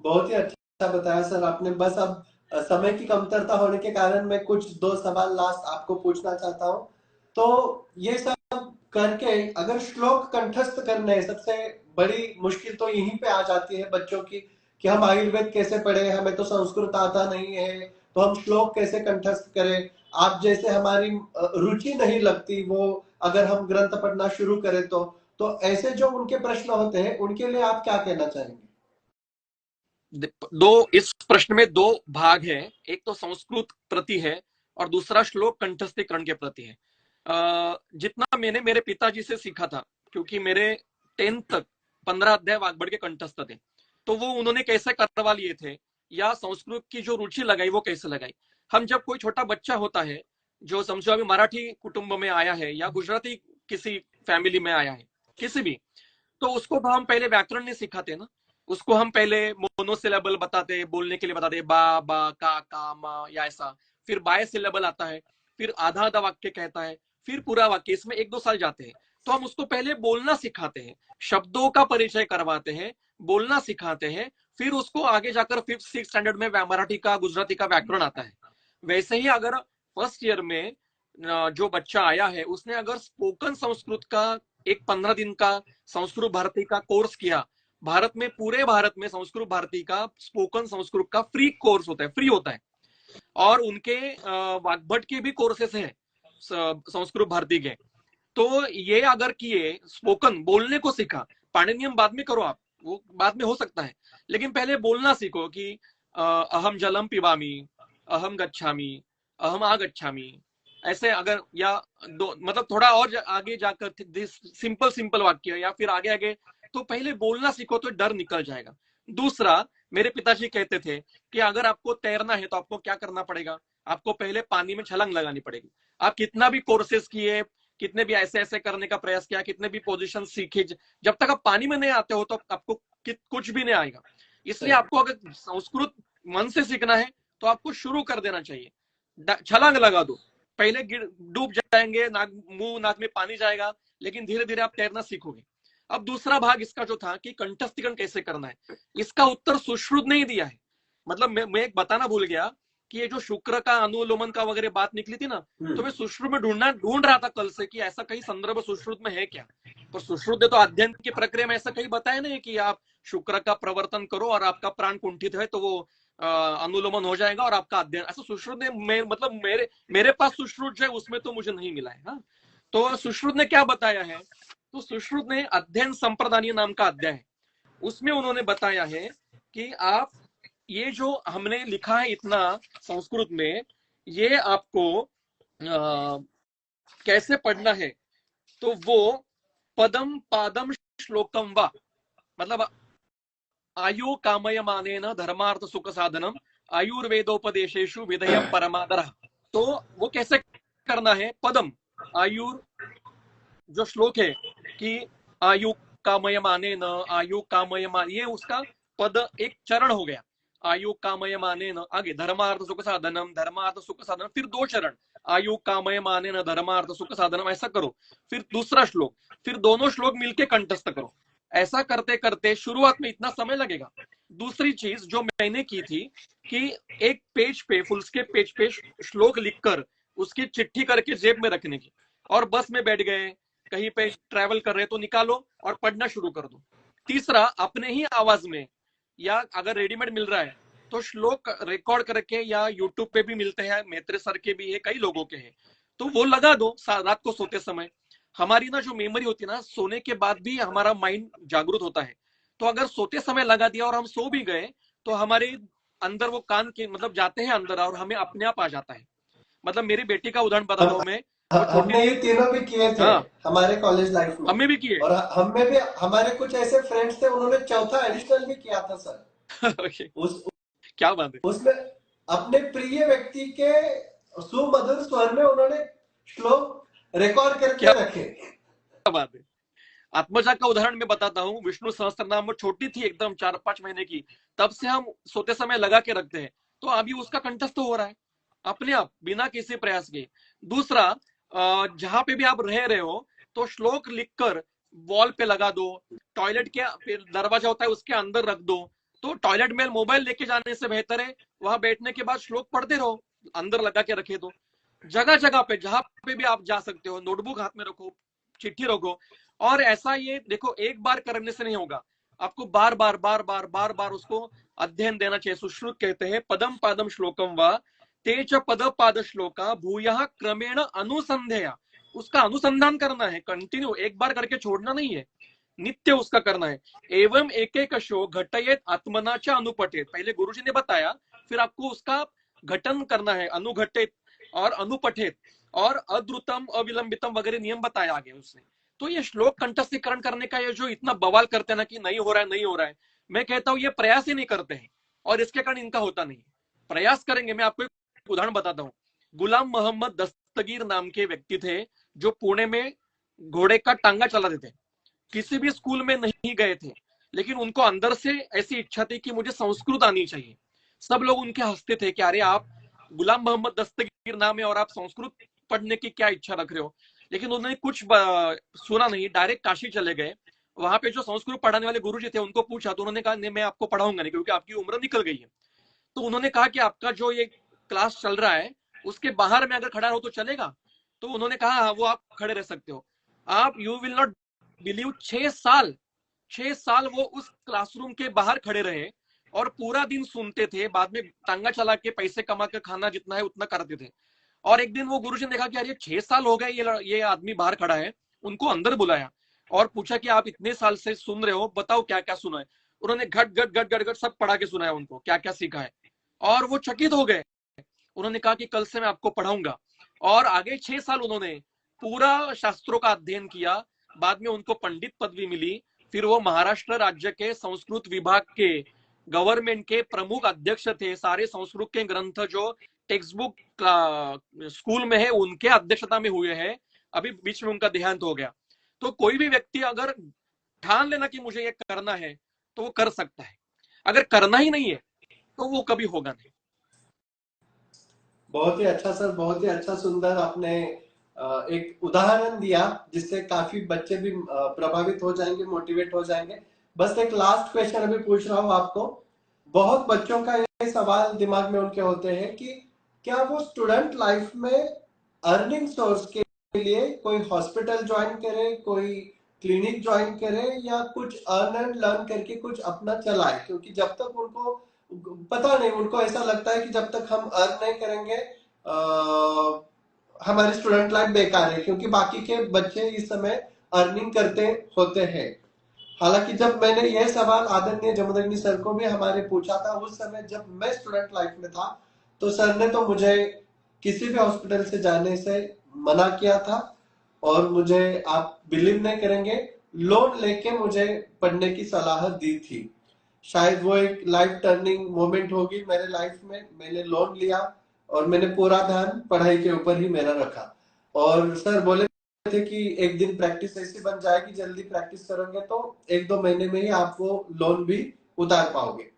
बहुत ही अच्छा बताया सर आपने। बस अब समय की कमतरता होने के कारण मैं कुछ दो सवाल लास्ट आपको पूछना चाहता हूँ। तो ये सब करके अगर श्लोक कंठस्थ करने, सबसे बड़ी मुश्किल तो यहीं पे आ जाती है बच्चों की, कि हम आयुर्वेद कैसे पढ़े, हमें तो संस्कृत आता नहीं है, तो हम श्लोक कैसे कंठस्थ करें। आप जैसे हमारी रुचि नहीं लगती वो, अगर हम ग्रंथ पढ़ना शुरू करें तो ऐसे जो उनके प्रश्न होते हैं उनके लिए आप क्या कहना चाहेंगे? इस प्रश्न में दो भाग है, एक तो संस्कृत प्रति है और दूसरा श्लोक कंठस्थीकरण के प्रति है। जितना मैंने मेरे पिताजी से सीखा था, क्योंकि मेरे 10th तक 15 अध्याय वाग्भट के कंठस्थ थे, तो वो उन्होंने कैसे करवा लिए थे या संस्कृत की जो रुचि लगाई वो कैसे लगाई। हम जब कोई छोटा बच्चा होता है जो समझो अभी मराठी कुटुंब में आया है या गुजराती किसी फैमिली में आया है किसी भी, तो उसको हम पहले व्याकरण नहीं सिखाते ना, उसको हम पहले मोनोसिलेबल बताते, बोलने के लिए बताते, बा का मा या ऐसा, फिर बाय सिलेबल आता है, फिर आधा आधा वाक्य कहता है, फिर पूरा वाक्य, इसमें 1-2 साल जाते हैं। तो हम उसको पहले बोलना सिखाते हैं, शब्दों का परिचय करवाते हैं, बोलना सिखाते हैं, फिर उसको आगे जाकर 5th-6th स्टैंडर्ड में मराठी का गुजराती का व्याकरण आता है। वैसे ही अगर फर्स्ट ईयर में जो बच्चा आया है उसने अगर स्पोकन संस्कृत का एक 15 दिन का संस्कृत भारती का कोर्स किया, भारत में पूरे भारत में संस्कृत भारती का स्पोकन संस्कृत का फ्री कोर्स होता है, फ्री होता है, और उनके वाग्भट के भी कोर्सेस हैं संस्कृत भारती के। तो ये अगर किए, स्पोकन बोलने को सीखा, पाणिनियम बाद में करो आप, वो बाद में हो सकता है, लेकिन पहले बोलना सीखो कि अहम जलम पिबामी, अहम गच्छामी, अहम आगच्छामी, ऐसे अगर, या दो मतलब थोड़ा और आगे जाकर सिंपल सिंपल वाक्य या फिर आगे आगे, तो पहले बोलना सीखो तो डर निकल जाएगा। दूसरा, मेरे पिताजी कहते थे कि अगर आपको तैरना है तो आपको क्या करना पड़ेगा, आपको पहले पानी में छलांग लगानी पड़ेगी। आप कितना भी कोर्सेस किए, कितने भी ऐसे ऐसे करने का प्रयास किया, कितने भी पोजीशन सीखे, जब तक आप पानी में नहीं आते हो तो आपको कुछ भी नहीं आएगा। इसलिए आपको अगर संस्कृत मन से सीखना है तो आपको शुरू कर देना चाहिए, छलांग लगा दो, पहले डूब जाएंगे, मुंह नाक में पानी जाएगा, लेकिन धीरे धीरे आप तैरना सीखोगे। अब दूसरा भाग इसका जो था कि कंठस्थीकरण कैसे करना है, इसका उत्तर सुश्रुत नहीं दिया है। मतलब मैं एक बताना भूल गया कि ये जो शुक्र का अनुलोमन का वगैरह बात निकली थी ना, तो मैं सुश्रुत में ढूंढ रहा था कल से कि ऐसा कहीं संदर्भ सुश्रुत में है क्या, पर सुश्रुत ने तो अध्ययन की प्रक्रिया में ऐसा कहीं बताया नहीं कि आप शुक्र का प्रवर्तन करो और आपका प्राण कुंठित है तो वो अनुलोमन हो जाएगा और आपका अध्ययन, ऐसा सुश्रुत ने मतलब मेरे पास सुश्रुत जो है उसमें तो मुझे नहीं मिला है। हाँ, तो सुश्रुत ने क्या बताया है, तो सुश्रुत ने अध्ययन संप्रदानीय नाम का अध्याय है, उसमें उन्होंने बताया है कि आप ये जो हमने लिखा है इतना संस्कृत में, ये आपको कैसे पढ़ना है, तो वो पदम पादम श्लोकम वा, मतलब आयु कामयमानेन धर्मार्थ सुख साधनम आयुर्वेदोपदेशेषु विधेय परमादरः। तो वो कैसे करना है, पदम आयुर जो श्लोक है कि आयु कामयमानेन, आयु कामयमान, ये उसका पद एक चरण हो गया, आयु कामयमानेन, आगे धर्मार्थ सुख साधनम, धर्मार्थ सुख साधनम, फिर 2 चरण, आयु कामयमानेन धर्मार्थ सुख साधनम, ऐसा करो, फिर दूसरा श्लोक, फिर दोनों श्लोक मिलके कंठस्थ करो। ऐसा करते करते शुरुआत में इतना समय लगेगा। दूसरी चीज जो मैंने की थी कि एक पेज पे, फुलस्केप पेज पे श्लोक लिखकर उसकी चिट्ठी करके जेब में रखने की, और बस में बैठ गए, कहीं पे ट्रैवल कर रहे तो निकालो और पढ़ना शुरू कर दो। तीसरा, अपने ही आवाज में, या अगर रेडीमेड मिल रहा है तो श्लोक रिकॉर्ड करके, या यूट्यूब पे भी मिलते हैं, मेत्रे सर के भी है, कई लोगों के हैं, तो वो लगा दो रात को सोते समय। हमारी ना जो मेमोरी होती है ना, सोने के बाद भी हमारा माइंड जागरूक होता है, तो अगर सोते समय लगा दिया और हम सो भी गए तो हमारे अंदर वो कान के मतलब जाते हैं अंदर और हमें अपने आप आ जाता है। मतलब मेरी बेटी का उदाहरण बताता हूँ मैं, वो छोटी हमने ये थी। तीनों भी किए थे हाँ, हमारे कॉलेज लाइफ में, हमें भी किए। और हमें भी, हमारे कुछ ऐसे फ्रेंड्स थे उन्होंने चौथा एडिशनल भी किया था सर। क्या बात है। उसमें अपने प्रिय व्यक्ति के सुमधुर स्वर में उन्होंने श्लोक रिकॉर्ड करके क्या रखे। बात है। आत्मजा का उदाहरण मैं बताता हूँ। विष्णु सहस्त्रनाम वो छोटी थी एकदम, 4-5 महीने की, तब से हम सोते समय लगा के रखते हैं, तो अभी उसका कंठस्थ हो रहा है अपने आप, बिना किसी प्रयास के। दूसरा, जहां पे भी आप रह रहे हो तो श्लोक लिखकर वॉल पे लगा दो, टॉयलेट के फिर दरवाजा होता है उसके अंदर रख दो। तो टॉयलेट में मोबाइल लेके जाने से बेहतर है वहां बैठने के बाद श्लोक पढ़ते रहो, अंदर लगा के रखे दो। जगह जगह पे जहां पे भी आप जा सकते हो, नोटबुक हाथ में रखो, चिट्ठी रखो। और ऐसा ये देखो, एक बार करने से नहीं होगा, आपको बार बार बार बार बार बार उसको अध्ययन देना चाहिए। सुश्रुत कहते हैं पदम पादम श्लोकम व तेज पद पाद श्लोका भूयः क्रमेण अनुसंधेया। उसका अनुसंधान करना है कंटिन्यू, एक बार करके छोड़ना नहीं है, नित्य उसका करना है। एवं एक एक शो घटयेत आत्मनाचा अनुपठेत, पहले गुरुजी ने बताया, फिर आपको उसका घटन करना है, अनुघटित और अनुपठित और अद्रुतम अविलंबितम वगैरह नियम बताया आगे उसने। तो ये श्लोक कंठस्थीकरण करने का ये जो इतना बवाल करते हैं ना कि नहीं हो रहा है नहीं हो रहा है, मैं कहता हूं ये प्रयास ही नहीं करते हैं और इसके कारण इनका होता नहीं। प्रयास करेंगे। मैं आपको एक उदाहरण बताता हूँ। गुलाम मोहम्मद दस्तगीर नाम के व्यक्ति थे जो पुणे में घोड़े का टांगा चलाते थे, किसी भी स्कूल में नहीं गए थे, लेकिन उनको अंदर से ऐसी इच्छा थी कि मुझे संस्कृत आनी चाहिए। सब लोग उनके हंसते थे कि अरे आप गुलाम मोहम्मद दस्तगीर नाम है और आप संस्कृत पढ़ने की क्या इच्छा रख रहे हो। लेकिन उन्होंने कुछ सुना नहीं, डायरेक्ट काशी चले गए। वहां पे जो संस्कृत पढ़ाने वाले गुरुजी थे उनको पूछा, तो उन्होंने कहा नहीं मैं आपको पढ़ाऊंगा नहीं क्योंकि आपकी उम्र निकल गई है। तो उन्होंने कहा कि आपका जो ये क्लास चल रहा है उसके बाहर में अगर खड़ा रहो तो चलेगा। तो उन्होंने कहा हाँ वो आप खड़े रह सकते हो। आप यू विल नॉट बिलीव, 6 साल वो उस क्लासरूम के बाहर खड़े रहे और पूरा दिन सुनते थे, बाद में टांगा चला के पैसे कमा के खाना जितना है उतना करते थे। और एक दिन वो गुरुजी ने देखा कि यार ये 6 साल हो गए ये आदमी बाहर खड़ा है। उनको अंदर बुलाया और पूछा कि आप इतने साल से सुन रहे हो, बताओ क्या क्या सुना है। उन्होंने घट घट घट घट घट सब पढ़ा के सुनाया उनको क्या क्या सीखा है, और वो चकित हो गए। उन्होंने कहा कि कल से मैं आपको पढ़ाऊंगा। और आगे 6 साल उन्होंने पूरा शास्त्रों का अध्ययन किया। बाद में उनको पंडित पदवी मिली। फिर वो महाराष्ट्र राज्य के संस्कृत विभाग के गवर्नमेंट के प्रमुख अध्यक्ष थे। सारे संस्कृत के ग्रंथ जो टेक्स्ट बुक स्कूल में है उनके अध्यक्षता में हुए हैं। अभी बीच में उनका देहांत हो गया। तो कोई भी व्यक्ति अगर ठान लेना कि मुझे ये करना है तो वो कर सकता है, अगर करना ही नहीं है तो वो कभी होगा नहीं। बहुत ही अच्छा सर, बहुत ही अच्छा, सुंदर आपने एक उदाहरण दिया जिससे काफी बच्चे भी प्रभावित हो जाएंगे, मोटिवेट हो जाएंगे। बस एक लास्ट क्वेश्चन अभी पूछ रहा हूँ आपको। बहुत बच्चों का ये सवाल दिमाग में उनके होते हैं कि क्या वो स्टूडेंट लाइफ में अर्निंग सोर्स के लिए कोई हॉस्पिटल ज्वाइन करे, कोई क्लिनिक ज्वाइन करे, या कुछ अर्न एंड लर्न करके कुछ अपना चलाए। क्योंकि जब तक उनको पता नहीं, उनको ऐसा लगता है कि जब तक हम अर्न नहीं करेंगे हमारी स्टूडेंट लाइफ बेकार है, क्योंकि बाकी के बच्चे इस समय अर्निंग करते होते हैं। हालांकि जब मैंने यह सवाल आदरणीय जमदग्नि सर को भी हमारे पूछा था, उस समय जब मैं स्टूडेंट लाइफ में था, तो सर ने तो मुझे किसी भी हॉस्पिटल से जाने से मना किया था। और मुझे, आप बिलीव नहीं करेंगे, लोन लेके मुझे पढ़ने की सलाह दी थी। शायद वो एक लाइफ टर्निंग मोमेंट होगी मेरे लाइफ में। मैंने लोन लिया और मैंने पूरा ध्यान पढ़ाई के ऊपर ही मेरा रखा। और सर बोले थे कि एक दिन प्रैक्टिस ऐसी बन जाएगी, जल्दी प्रैक्टिस करोगे तो 1-2 महीने में ही आप वो लोन भी उतार पाओगे।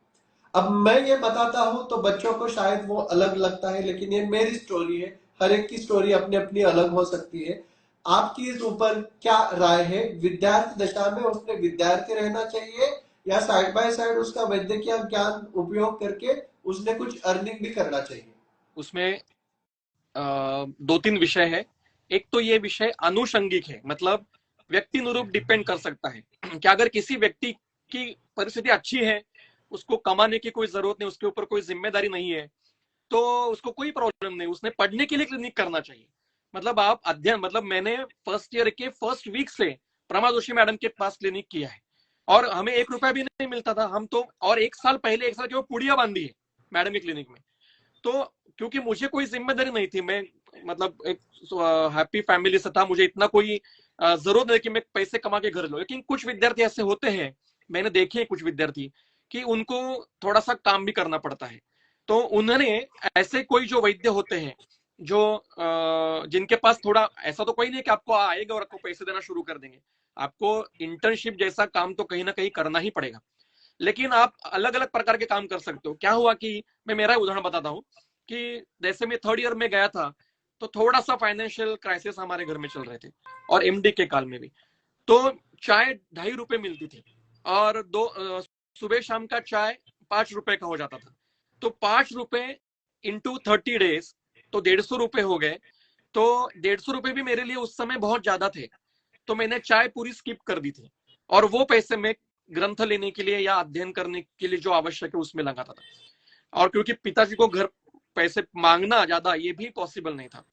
अब मैं ये बताता हूँ तो बच्चों को शायद वो अलग लगता है, लेकिन ये मेरी स्टोरी है। हर एक की स्टोरी अपनी अपनी अलग हो सकती है। आपकी इस ऊपर क्या राय है? विद्यार्थी दशा में उसने विद्यार्थी रहना चाहिए, या साइड बाय साइड उसका वैद्यकीय ज्ञान उपयोग करके उसने कुछ अर्निंग भी करना चाहिए? उसमें 2-3 विषय है। एक तो ये विषय अनुषंगिक है, मतलब व्यक्ति अनुरूप डिपेंड कर सकता है कि अगर किसी व्यक्ति की परिस्थिति अच्छी है, उसको कमाने की कोई जरूरत नहीं, उसके ऊपर कोई जिम्मेदारी नहीं है, तो उसको कोई प्रॉब्लम नहीं, उसने पढ़ने के लिए क्लिनिक करना चाहिए। मतलब आप अध्ययन, मतलब मैंने फर्स्ट ईयर के फर्स्ट वीक से प्रमा जोशी मैडम के पास क्लिनिक किया है और हमें 1 रुपया भी नहीं मिलता था हम तो। और 1 साल पहले, 1 साल के वो पुड़िया बांधी है मैडम की क्लिनिक में। तो क्योंकि मुझे कोई जिम्मेदारी नहीं थी, मैं मतलब एक हैप्पी फैमिली से था, मुझे इतना कोई जरूरत नहीं कि मैं पैसे कमा के घर लूं। लेकिन कुछ विद्यार्थी ऐसे होते हैं, मैंने देखे कुछ विद्यार्थी, कि उनको थोड़ा सा काम भी करना पड़ता है। तो उन्होंने, ऐसे कोई जो वैद्य होते हैं जो जिनके पास थोड़ा, ऐसा तो कोई नहीं कि आपको आएगा और आपको पैसे देना शुरू कर देंगे, आपको इंटर्नशिप जैसा काम तो कहीं ना कहीं करना ही पड़ेगा, लेकिन आप अलग अलग प्रकार के काम कर सकते हो। क्या हुआ कि मैं मेरा उदाहरण बताता हूँ कि जैसे मैं थर्ड ईयर में गया था, तो थोड़ा सा फाइनेंशियल क्राइसिस हमारे घर में चल रहे थे, और एमडी के काल में भी। तो चाय 2.5 रुपए मिलती थी, और सुबह शाम का चाय 5 रुपए का हो जाता था। तो 5 रुपए इंटू 30 डेज, तो 150 रुपए हो गए। तो 150 रुपए भी मेरे लिए उस समय बहुत ज्यादा थे, तो मैंने चाय पूरी स्किप कर दी थी, और वो पैसे मैं ग्रंथ लेने के लिए या अध्ययन करने के लिए जो आवश्यक है उसमें लगाता था। और क्योंकि पिताजी को घर पैसे मांगना ज्यादा ये भी पॉसिबल नहीं था,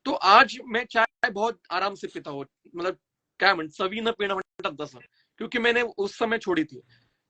तो आज मैं चाय बहुत आराम से पीता हूँ, मतलब क्या सभी न पीना म्हणतात तसं, क्योंकि मैंने उस समय छोड़ी थी।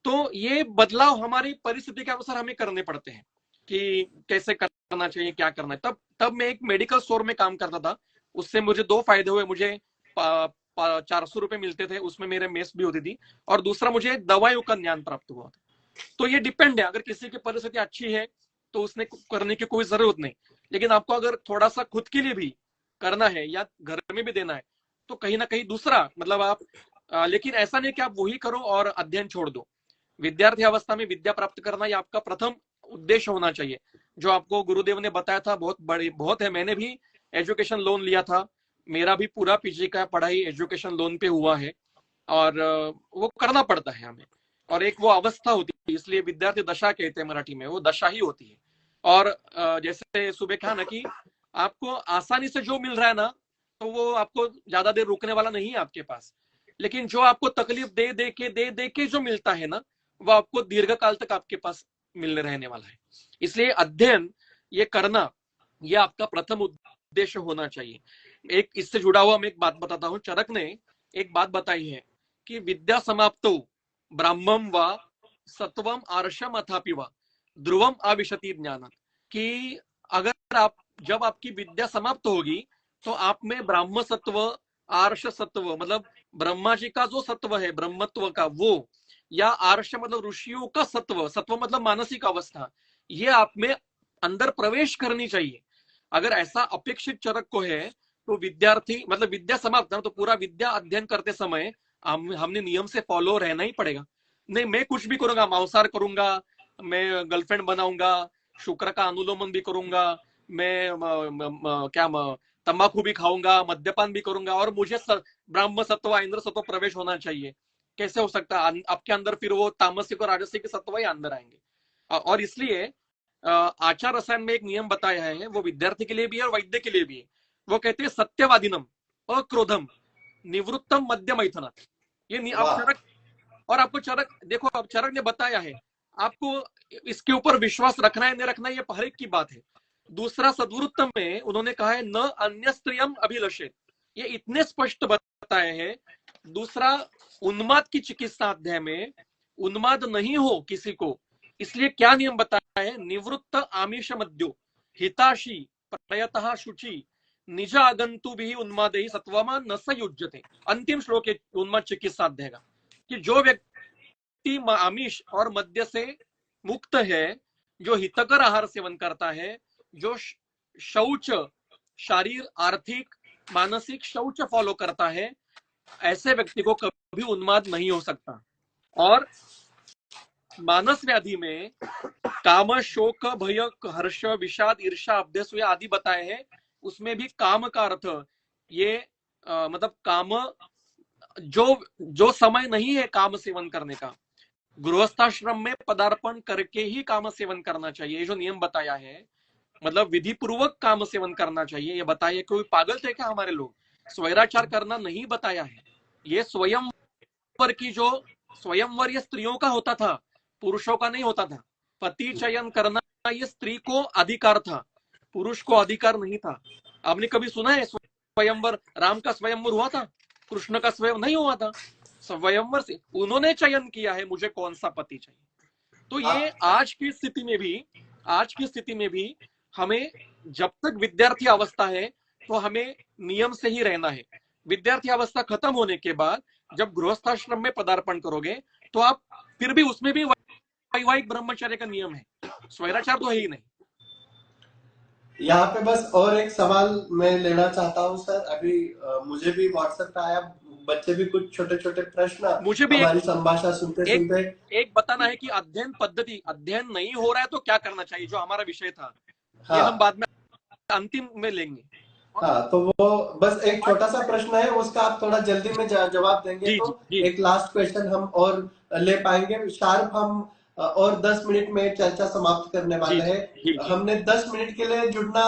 तो ये बदलाव हमारी परिस्थिति के अनुसार हमें करने पड़ते हैं कि कैसे करना चाहिए, क्या करना है। तब तब मैं एक मेडिकल स्टोर में काम करता था, उससे मुझे 2 फायदे हुए। मुझे 400 रुपए मिलते थे, उसमें मेरे मेस भी होती थी, और दूसरा मुझे दवाइयों का ज्ञान प्राप्त हुआ था। तो ये डिपेंड है, अगर किसी की परिस्थिति अच्छी है तो उसने करने की कोई जरूरत नहीं, लेकिन आपको अगर थोड़ा सा खुद के लिए भी करना है या घर में भी देना है, तो कहीं ना कहीं दूसरा मतलब आप लेकिन ऐसा नहीं कि आप वही करो और अध्ययन छोड़ दो। विद्यार्थी अवस्था में विद्या प्राप्त करना ये आपका प्रथम उद्देश्य होना चाहिए। जो आपको गुरुदेव ने बताया था बहुत बड़े बहुत है, मैंने भी एजुकेशन लोन लिया था, मेरा भी पूरा पीजी का पढ़ाई एजुकेशन लोन पे हुआ है, और वो करना पड़ता है हमें। और एक वो अवस्था होती है, इसलिए विद्यार्थी दशा कहते हैं मराठी में, वो दशा ही होती है। और जैसे सुबह कहा ना कि आपको आसानी से जो मिल रहा है ना, तो वो आपको ज्यादा देर रुकने वाला नहीं है आपके पास, लेकिन जो आपको तकलीफ दे दे के जो मिलता है ना, वो आपको दीर्घ काल तक आपके पास मिलने रहने वाला है। इसलिए अध्ययन ये करना, ये आपका प्रथम उद्देश्य होना चाहिए। एक इससे जुड़ा हुआ मैं एक बात बताता हूँ। चरक ने एक बात बताई है कि विद्या समाप्तो ब्राह्मम व सत्वम आर्षम अथापि व ध्रुवम अविशति ज्ञान, कि अगर आप जब आपकी विद्या समाप्त होगी तो आप में ब्राह्म सत्व, आर्ष सत्व मतलब ब्रह्मा जी का जो सत्व है ब्रह्मत्व का वो, या आर्ष मतलब ऋषियों का सत्व, सत्व मतलब मानसिक अवस्था, ये आप में अंदर प्रवेश करनी चाहिए। अगर ऐसा अपेक्षित चरक को है, तो विद्यार्थी मतलब विद्या समाप्त है तो पूरा विद्या अध्ययन करते समय हमने नियम से फॉलो रहना ही पड़ेगा। नहीं मैं कुछ भी करूंगा, मांसाहार करूंगा, मैं गर्लफ्रेंड बनाऊंगा, शुक्र का अनुलोमन भी करूंगा, मैं तंबाकू भी खाऊंगा, मद्यपान भी करूंगा, और मुझे ब्राह्म सत्व इंद्र सत्व प्रवेश होना चाहिए, कैसे हो सकता है? आपके अंदर फिर वो तामसिक और राजसिक सत्व ही अंदर आएंगे। और इसलिए आचार रसायन में एक नियम बताया है, वो विद्यार्थी के लिए भी है और वैद्य के लिए भी है। वो कहते हैं सत्यवादिनम अक्रोधम निवृत्तम मध्य मैथुना। ये आप चरक, और आपको चरक देखो, अब चरक ने बताया है आपको इसके ऊपर विश्वास रखना है नहीं रखना है, ये हर एक की बात है। दूसरा सद्वृत्तम में उन्होंने कहा है न अन्य स्त्रियम अभिलषित, ये इतने स्पष्ट बताए हैं। दूसरा उन्माद की चिकित्सा अध्याय में उन्माद नहीं हो किसी को, इसलिए क्या नियम बताया है, निवृत्त आमिष मद्यो हिताशी प्रयतः शुचि निज आगंतु भी उन्मादे सत्वमान न संयुज्यते। अंतिम श्लोक है उन्माद चिकित्सा अध्याय का, कि जो व्यक्ति आमिष और मद्य से मुक्त है, जो हितकर आहार सेवन करता है, जो शौच शारीर आर्थिक मानसिक शौच फॉलो करता है, ऐसे व्यक्ति को कभी उन्माद नहीं हो सकता। और मानस व्याधि में काम शोक भय हर्ष विषाद ईर्षा अभ्यस आदि बताए हैं, उसमें भी काम का अर्थ ये मतलब काम जो जो समय नहीं है काम सेवन करने का, गृहस्थाश्रम में पदार्पण करके ही काम सेवन करना चाहिए, ये जो नियम बताया है, मतलब विधि पूर्वक काम सेवन करना चाहिए। ये बताया, कोई पागल थे क्या हमारे लोग? स्वैराचार करना नहीं बताया है। ये स्वयंवर की जो स्वयंवर ये स्त्रियों का होता था, पुरुषों का नहीं होता था। पति चयन करना ये स्त्री को अधिकार था, पुरुष को अधिकार नहीं था। आपने कभी सुना है स्वयंवर? राम का स्वयंवर हुआ था, कृष्ण का स्वयं नहीं हुआ था। स्वयंवर से उन्होंने चयन किया है मुझे कौन सा पति चाहिए। तो ये आज की स्थिति में भी हमें जब तक विद्यार्थी अवस्था है तो हमें नियम से ही रहना है। विद्यार्थी अवस्था खत्म होने के बाद जब गृहस्थाश्रम में पदार्पण करोगे तो आप फिर भी उसमें भी वैवाहिक ब्रह्मचर्य का नियम है, स्वैराचार तो है ही नहीं। यहाँ पे बस और एक सवाल मैं लेना चाहता हूँ सर, अभी मुझे भी व्हाट्सएप पे आया, बच्चे भी कुछ छोटे छोटे प्रश्न मुझे भी हमारी संभाषा सुनते एक सुनते। एक बताना है कि अध्ययन पद्धति, अध्ययन नहीं हो रहा है तो क्या करना चाहिए, जो हमारा विषय था, ये हम हाँ बाद में अंतिम में लेंगे। हाँ, तो वो बस एक छोटा सा प्रश्न है, उसका आप थोड़ा जल्दी में जवाब देंगे जी तो जी जी एक लास्ट क्वेश्चन हम और ले पाएंगे शार्प। हम और 10 मिनट में चर्चा समाप्त करने जी वाले जी हैं। जी जी हमने 10 मिनट के लिए जुड़ना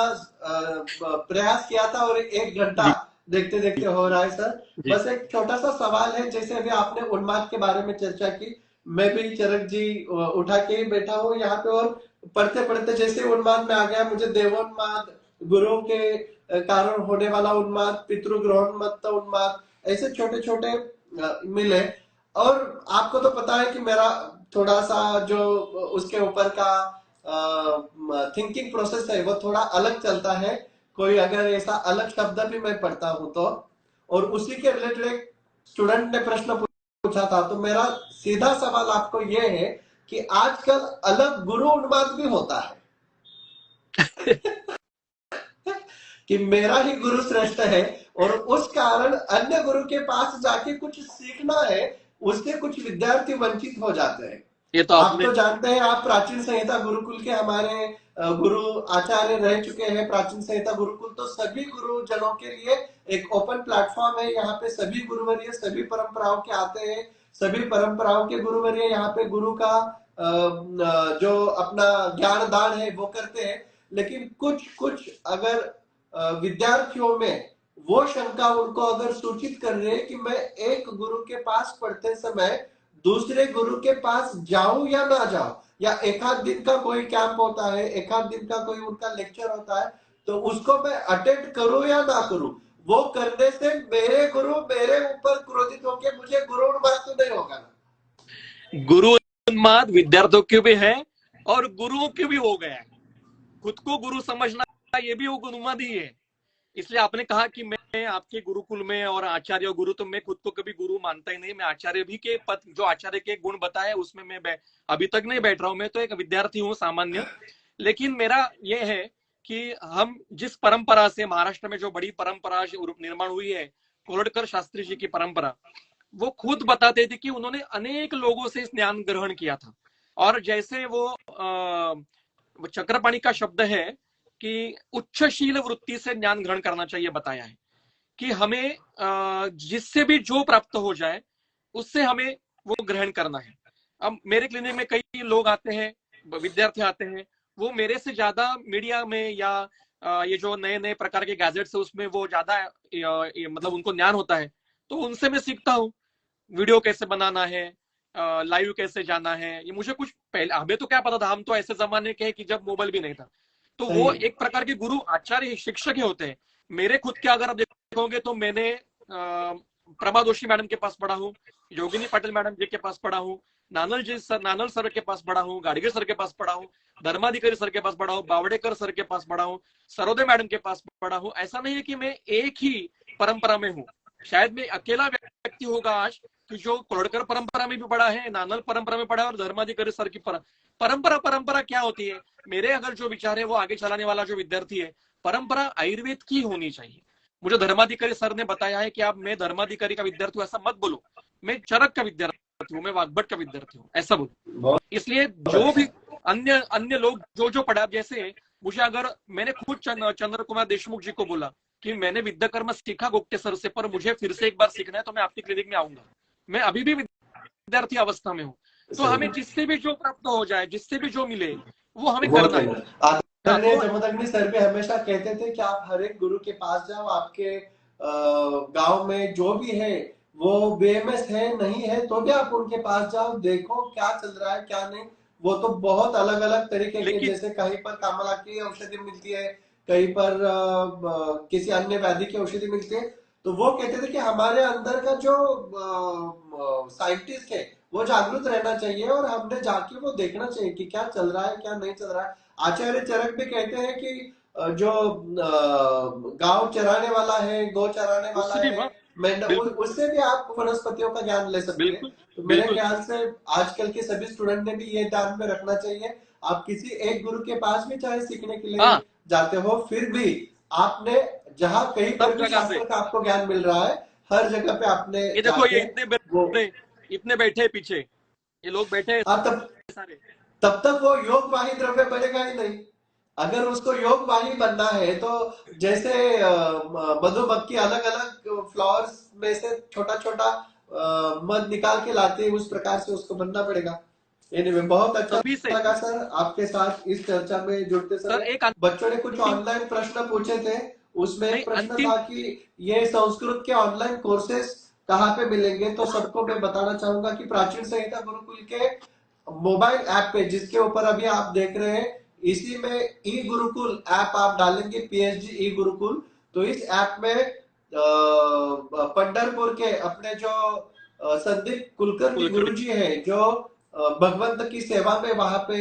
प्रयास किया था और 1 घंटा जी देखते देखते हो रहा है सर। जी बस एक छोटा सा सवाल है, जैसे अभी आपने उन्माद के बारे में चर्चा की, मैं भी चरक जी उठा के ही बैठा हूँ यहाँ पे, और पढ़ते पढ़ते जैसे उन्माद में आ गया, मुझे देवोन्माद, गुरुओं के कारण होने वाला उन्माद, पितृग्रहोन्मत्त उन्माद, ऐसे छोटे छोटे मिले। और आपको तो पता है कि मेरा थोड़ा सा जो उसके ऊपर का थिंकिंग प्रोसेस है वो थोड़ा अलग चलता है। कोई अगर ऐसा अलग शब्द भी मैं पढ़ता हूं तो, और उसी के रिलेटेड एक स्टूडेंट ने प्रश्न पूछा था, तो मेरा सीधा सवाल आपको ये है कि आजकल अलग गुरु उन्माद भी होता है कि मेरा ही गुरु श्रेष्ठ है, और उस कारण अन्य गुरु के पास जाके कुछ सीखना है, उससे कुछ विद्यार्थी वंचित हो जाते हैं। ये तो आप आपने तो जानते हैं, आप प्राचीन संहिता गुरुकुल के हमारे गुरु आचार्य रह चुके हैं। प्राचीन संहिता गुरुकुल तो सभी गुरुजनों के लिए एक ओपन प्लेटफॉर्म है। यहाँ पे सभी गुरुवर्य सभी परंपराओं के आते हैं, सभी परंपराओं के गुरुवर्य यहाँ पे गुरु का जो अपना ज्ञान दान है वो करते हैं। लेकिन कुछ कुछ अगर विद्यार्थियों में वो शंका उनको अगर सूचित कर रहे हैं कि मैं एक गुरु के पास पढ़ते समय दूसरे गुरु के पास जाऊं या ना जाऊं, या एक आध दिन का कोई कैंप होता है, एक आध दिन का कोई उनका लेक्चर होता है, तो उसको मैं अटेंड करूं या ना करूं, वो करने से मेरे गुरु मेरे ऊपर क्रोधित होकर मुझे गुरु उन्माद तो नहीं होगा ना। गुरु उन्माद विद्यार्थियों के भी है और गुरुओं के भी हो गया है। खुद को गुरु समझना ये भी उन्माद ही है। इसलिए आपने कहा कि मैं आपके गुरुकुल में और आचार्य गुरु, तो मैं खुद को कभी गुरु मानता ही नहीं। मैं आचार्य भी के पद, जो आचार्य के गुण बताए उसमें मैं अभी तक नहीं बैठ रहा हूं। मैं तो एक विद्यार्थी हूँ सामान्य। लेकिन मेरा यह है कि हम जिस परंपरा से, महाराष्ट्र में जो बड़ी परंपरा निर्माण हुई है, कोरडकर शास्त्री जी की परंपरा, वो खुद बताते थे कि उन्होंने अनेक लोगों से इस ज्ञान ग्रहण किया था। और जैसे वो चक्रपाणी का शब्द है कि उच्चशील वृत्ति से ज्ञान ग्रहण करना चाहिए, बताया है कि हमें जिससे भी जो प्राप्त हो जाए उससे हमें वो ग्रहण करना है। अब मेरे क्लिनिक में कई लोग आते हैं, विद्यार्थी आते हैं, वो मेरे से ज्यादा मीडिया में या ये जो नए नए प्रकार के गैजेट्स है उसमें वो ज्यादा मतलब उनको ज्ञान होता है, तो उनसे मैं सीखता हूँ वीडियो कैसे बनाना है, लाइव कैसे जाना है। ये मुझे कुछ पहले, हमें तो क्या पता था, हम तो ऐसे जमाने के हैं कि जब मोबाइल भी नहीं था। तो सही वो है। एक प्रकार के गुरु आचार्य शिक्षक ही होते हैं। मेरे खुद के अगर आप देखोगे तो मैंने प्रमा जोशी मैडम के पास पढ़ा हूँ, योगिनी पाटिल मैडम जी के पास पढ़ा हूँ, नानल सर के पास पढ़ा हूँ, गाडगे सर के पास पढ़ा हूँ, धर्माधिकारी सर के पास पढ़ा हूँ, बावड़ेकर सर के पास पढ़ा हूँ, सरोदे मैडम के पास पढ़ा हूँ। ऐसा नहीं है कि मैं एक ही परंपरा में हूँ। शायद मैं अकेला व्यक्ति होगा आज कि जो कोरडकर परंपरा में भी पढ़ा है, नानल परंपरा में पढ़ा है, और धर्माधिकारी सर की परंपरा परंपरा क्या होती है, मेरे अगर जो विचार है वो आगे चलाने वाला जो विद्यार्थी है, परंपरा आयुर्वेद की होनी चाहिए। मुझे धर्माधिकारी सर ने बताया है कि आप, मैं धर्माधिकारी का विद्यार्थी हूं ऐसा मत बोलो, मैं चरक का विद्यार्थी हूँ, मैं वाग्भट का विद्यार्थी हूँ, ऐसा बोलो। बहुत इसलिए जो भी अन्य अन्य लोग जो जो पढ़ा, जैसे मुझे, अगर मैंने खुद चंद्र कुमार देशमुख जी को बोला कि मैंने विद्याकर्म सीखा गुप्ते सर से, पर मुझे फिर से एक बार सीखना है तो मैं आपकी क्लिनिक में आऊंगा। मैं अभी भी विद्यार्थी अवस्था में हूँ। तो सही हमें जिससे भी जो प्राप्त हो जाए, जिससे भी जो मिले, वो हमें वो करना है। करना। आदरणीय तो जमदग्नि सर भी हमेशा कहते थे कि आप हर एक गुरु के पास जाओ, आपके गांव में जो भी है वो बीएमएस है नहीं है तो भी आप उनके पास जाओ, देखो क्या चल रहा है क्या नहीं। वो तो बहुत अलग अलग तरीके के, लेकिन जैसे कहीं पर कामला की औषधि मिलती है, कहीं पर किसी अन्य व्याधि की औषधि मिलती है। तो वो कहते थे कि हमारे अंदर का जो साइंटिस्ट है वो जागरूक रहना चाहिए, और हमने जाके वो देखना चाहिए कि क्या चल रहा है क्या नहीं चल रहा है। आचार्य चरक भी कहते हैं कि जो गांव चराने वाला है, गौ चराने वाला उससे भी, है, हाँ, बिल्कुल उससे भी आप वनस्पतियों का ज्ञान ले सकते हैं। बिल्कुल तो मेरे बिल्कुल। ख्याल से आजकल के सभी स्टूडेंट ने भी ये ध्यान में रखना चाहिए। आप किसी एक गुरु के पास भी चाहे सीखने के लिए हाँ, जाते हो, फिर भी आपने जहां कहीं पर सब भी जगह से, शास्त्र का आपको ज्ञान मिल रहा है, हर जगह पे आपने ये देखो, ये जाके वो इतने बैठे पीछे, ये लोग बैठे हैं तब सारे। तब तक वो योग वाही द्रव्य बनेगा ही नहीं। अगर उसको योग वाही बनना है तो जैसे मधुमक्खी अलग अलग फ्लावर्स में से छोटा छोटा मध निकाल के लाते हैं, उस प्रकार से उसको बनना पड़ेगा। एनीवे, बहुत अच्छा तभी से लगा सर आपके साथ इस चर्चा में जुड़ते सर समय। एक बच्चों ने कुछ अंतिम, ऑनलाइन प्रश्न पूछे थे, उसमें नहीं एक प्रश्न अंतिम, था कि ये संस्कृत के ऑनलाइन कोर्सेस कहाँ पे मिलेंगे। तो सबको मैं बताना चाहूंगा कि प्राचीन संहिता गुरुकुल के मोबाइल ऐप पे, जिसके ऊपर अभी आप देख रहे हैं, इसी में ई गुरुकुल ऐप आप डालेंगे, पीएचडी ई गुरुकुल, तो इस ऐप में पंढरपुर के अपने जो संदीप कुलकर्णी गुरु जी है, जो भगवंत की सेवा में वहां पे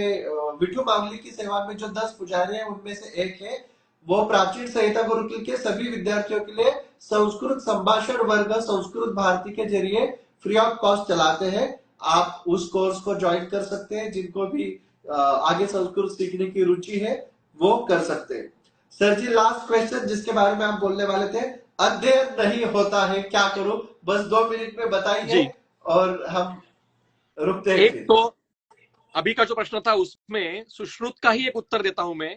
विठू मामली की सेवा में जो 10 पुजारी हैं उनमें से एक है, वो प्राचीन संहिता गुरुकुल के सभी विद्यार्थियों के लिए संस्कृत संभाषण वर्ग संस्कृत भारती के जरिए फ्री ऑफ कॉस्ट चलाते हैं। आप उस कोर्स को ज्वाइन कर सकते हैं, जिनको भी आगे संस्कृत सीखने की रुचि है वो कर सकते हैं। सर जी, लास्ट क्वेश्चन जिसके बारे में आप बोलने वाले थे, अध्ययन नहीं होता है क्या करूं, बस 2 मिनट में बताइए जी। और हम रुकते हैं एक फिर। तो अभी का जो प्रश्न था उसमें सुश्रुत का ही एक उत्तर देता हूं मैं,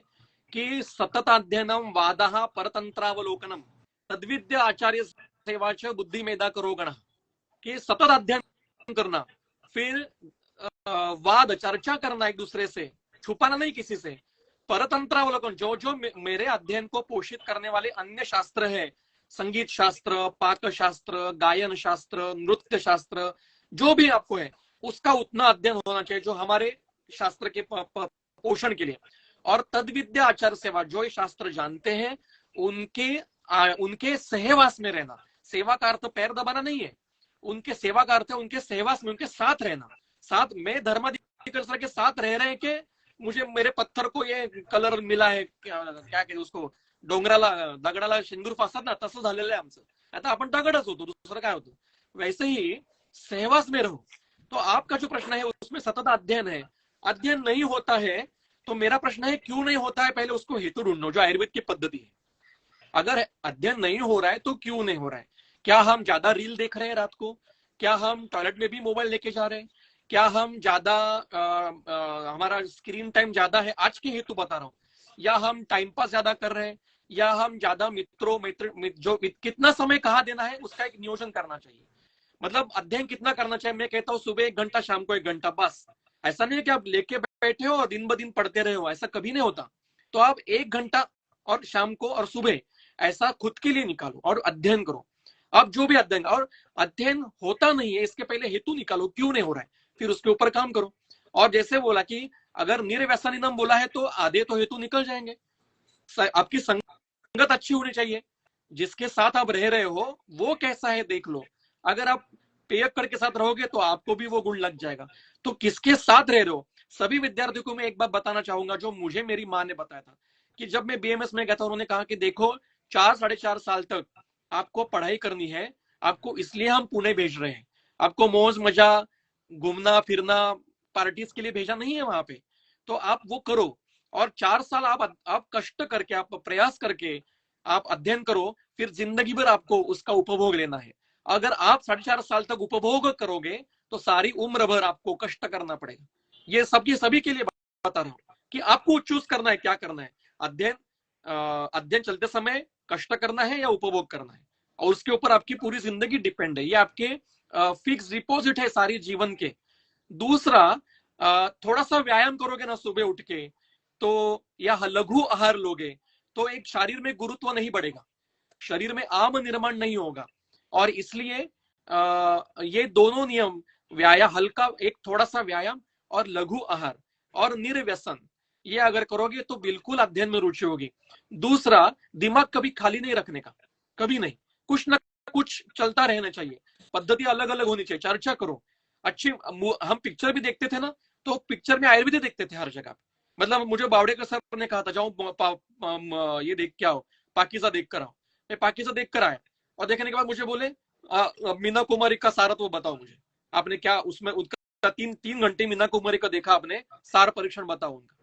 कि सतत अध्ययनम वादः परतंत्रावलोकनम तद्विद्य आचार्य सेवाच बुद्धि मेधा करो गण, कि सतत अध्ययन करना, फिर वाद चर्चा करना एक दूसरे से, छुपाना नहीं किसी से, परतंत्रावलोकन, जो जो मेरे अध्ययन को पोषित करने वाले अन्य शास्त्र है, संगीत शास्त्र, पाक शास्त्र, गायन शास्त्र, नृत्य शास्त्र, जो भी आपको है उसका उतना अध्ययन होना चाहिए जो हमारे शास्त्र के पोषण के लिए। और तद विद्या आचार सेवा, जो ये शास्त्र जानते हैं उनके सहवास में रहना। सेवा का अर्थ पैर दबाना नहीं है, उनके सेवा का अर्थ है उनके सहवास में, उनके साथ रहना। साथ में धर्माधिकारी के साथ रह रहे हैं कि मुझे मेरे पत्थर को ये कलर मिला है, क्या कहते उसको, डोंगराला दगडाला शेंदूर फासतात ना, तसं झालेलं आहे आमचं। आता आपण दगडच होतो, दुसरं काय होतं। वैसे ही सहवास में रहो। तो आपका जो प्रश्न है उसमें सतत अध्ययन है, अध्ययन नहीं होता है, तो मेरा प्रश्न है क्यों नहीं होता है, पहले उसको हेतु ढूंढो, जो आयुर्वेद की पद्धति है। अगर अध्ययन नहीं हो रहा है तो क्यों नहीं हो रहा है? क्या हम ज्यादा रील देख रहे हैं रात को? क्या हम टॉयलेट में भी मोबाइल लेके जा रहे हैं? क्या हम ज्यादा हमारा स्क्रीन टाइम ज्यादा है? आज के हेतु बता रहा हूं। या हम टाइम पास ज्यादा कर रहे हैं, या हम ज्यादा जो कितना समय कहाँ देना है उसका एक नियोजन करना चाहिए। मतलब अध्ययन कितना करना चाहिए, मैं कहता हूँ सुबह 1 घंटा, शाम को 1 घंटा, बस। ऐसा नहीं है कि आप लेके बैठे हो और दिन ब दिन पढ़ते रहे हो, ऐसा कभी नहीं होता। तो आप 1 घंटा और शाम को और सुबह ऐसा खुद के लिए निकालो और अध्ययन करो। अब जो भी अध्ययन, और अध्ययन होता नहीं है इसके पहले हेतु निकालो, क्यों नहीं हो रहा है, फिर उसके ऊपर काम करो। और जैसे बोला कि अगर निर्व्यसनिनम बोला है तो आधे तो हेतु निकल जाएंगे। आपकी संगत अच्छी होनी चाहिए, जिसके साथ आप रह रहे हो वो कैसा है देख लो। अगर आप पेयक्कर के साथ रहोगे तो आपको भी वो गुण लग जाएगा। तो किसके साथ रह रहे हो। सभी विद्यार्थियों को मैं एक बात बताना चाहूंगा, जो मुझे मेरी माँ ने बताया था, कि जब मैं बीएमएस में गया था, उन्होंने कहा कि देखो 4 साढ़े 4 साल तक आपको पढ़ाई करनी है, आपको इसलिए हम पुणे भेज रहे हैं, आपको मौज मजा, घूमना फिरना, पार्टीज के लिए भेजा नहीं है वहां पे। तो आप वो करो, और 4 साल आप कष्ट करके, आप प्रयास करके आप अध्ययन करो, फिर जिंदगी भर आपको उसका उपभोग लेना है। अगर आप 4.5 साल तक उपभोग करोगे तो सारी उम्र भर आपको कष्ट करना पड़ेगा। ये सबकी सभी के लिए बता रहा हूं कि आपको चूज करना है क्या करना है। अध्ययन चलते समय कष्ट करना है या उपभोग करना है, और उसके ऊपर आपकी पूरी जिंदगी डिपेंड है। ये आपके फिक्स डिपॉजिट है सारी जीवन के। दूसरा, थोड़ा सा व्यायाम करोगे ना सुबह उठ के, तो या लघु आहार लोगे तो एक शरीर में गुरुत्व नहीं बढ़ेगा, शरीर में आम निर्माण नहीं होगा। और इसलिए ये दोनों नियम, व्यायाम, हल्का एक थोड़ा सा व्यायाम और लघु आहार और निर्व्यसन, ये अगर करोगे तो बिल्कुल अध्ययन में रुचि होगी। दूसरा, दिमाग कभी खाली नहीं रखने का, कभी नहीं, कुछ ना कुछ चलता रहना चाहिए, पद्धति अलग अलग होनी चाहिए, चर्चा करो। अच्छी, हम पिक्चर भी देखते थे ना, तो पिक्चर में आयुर्वेद देखते थे हर जगह। मतलब मुझे बावड़ेकर सर ने कहा था जाओ ये देख के आओ, पाकीज़ा देख कर आओ। मैं पाकीज़ा देख कर आया, और देखने के बाद मुझे बोले मीना कुमारी का सारत्व बताओ मुझे, आपने क्या उसमें उनका 3 घंटे मीना कुमारी का देखा आपने, सार परीक्षण बताओ उनका।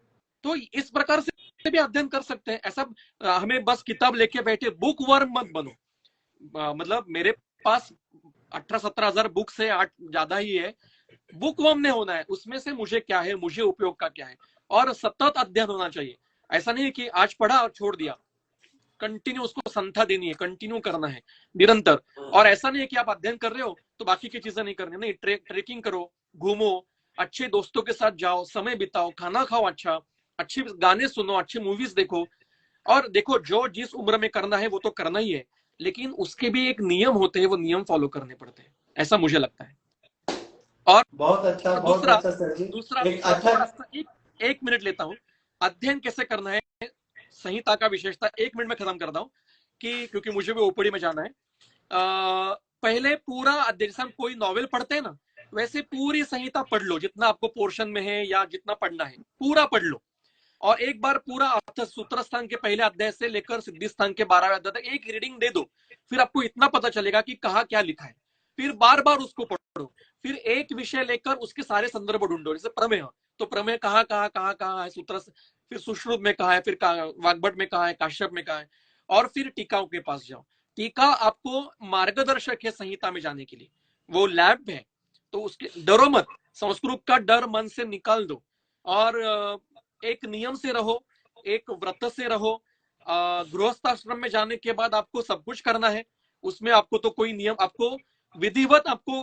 तो इस प्रकार से भी अध्ययन कर सकते हैं। ऐसा हमें बस किताब लेके बैठे बुक वर्म मत बनो। मतलब मेरे पास 18-17 हजार बुक्स है, 8 ज्यादा ही है, बुक वर्म नहीं होना है, उसमें से मुझे क्या है, मुझे उपयोग का क्या है, और सतत अध्ययन होना चाहिए। ऐसा नहीं है कि आज पढ़ा और छोड़ दिया, कंटिन्यू उसको संथा देनी है, कंटिन्यू करना है निरंतर। और ऐसा नहीं है कि आप अध्ययन कर रहे हो तो बाकी की चीजें नहीं करनी, नहीं, ट्रेकिंग करो, घूमो, अच्छे दोस्तों के साथ जाओ, समय बिताओ, खाना खाओ, अच्छा अच्छे गाने सुनो, अच्छे मूवीज देखो। और देखो, जो जिस उम्र में करना है वो तो करना ही है, लेकिन उसके भी एक नियम होते हैं, वो नियम फॉलो करने पड़ते हैं, ऐसा मुझे लगता है। और बहुत दूसरा अच्छा सर जी। दूसरा एक दूसरा अच्छा, थोड़ा सा एक मिनट लेता हूँ। अध्ययन कैसे करना है, संहिता का विशेषता 1 मिनट में खत्म करता हूँ, कि क्योंकि मुझे भी ओपीडी में जाना है। पहले पूरा अध्ययन, जैसे हम कोई नॉवेल पढ़ते हैं ना, वैसे पूरी संहिता पढ़ लो, जितना आपको पोर्शन में है या जितना पढ़ना है पूरा पढ़ लो। और एक बार पूरा अर्थ सूत्र स्थान के पहले अध्याय से लेकर सिद्धि स्थान के 12वें अध्याय तक एक रीडिंग दे दो, फिर आपको इतना पता चलेगा कि कहाँ क्या लिखा है। फिर बार बार उसको पढ़ो, फिर एक विषय लेकर उसके सारे संदर्भ ढूंढो। जैसे प्रमेय, तो प्रमेय कहाँ कहाँ कहाँ कहाँ है सूत्र, फिर सुश्रुत में कहाँ है, फिर वाग्भट में कहाँ है, काश्यप में कहाँ है, और फिर टीकाओं के पास जाओ। टीका आपको मार्गदर्शक है संहिता में जाने के लिए, वो लैब है, तो उसके डरो मत, संस्कृत का डर मन से निकाल दो, और एक नियम से रहो, एक व्रत से रहो। गृहस्थ आश्रम में जाने के बाद आपको सब कुछ करना है, उसमें आपको तो कोई नियम, आपको विधिवत आपको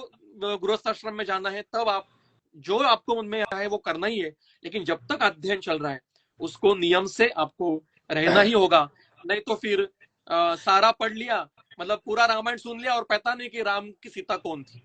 गृहस्थ आश्रम में जाना है, तब आप जो आपको मन में आए वो करना ही है। लेकिन जब तक अध्ययन चल रहा है उसको नियम से आपको रहना ही होगा, नहीं तो फिर सारा पढ़ लिया, मतलब पूरा रामायण सुन लिया और पता नहीं कि राम की सीता कौन थी।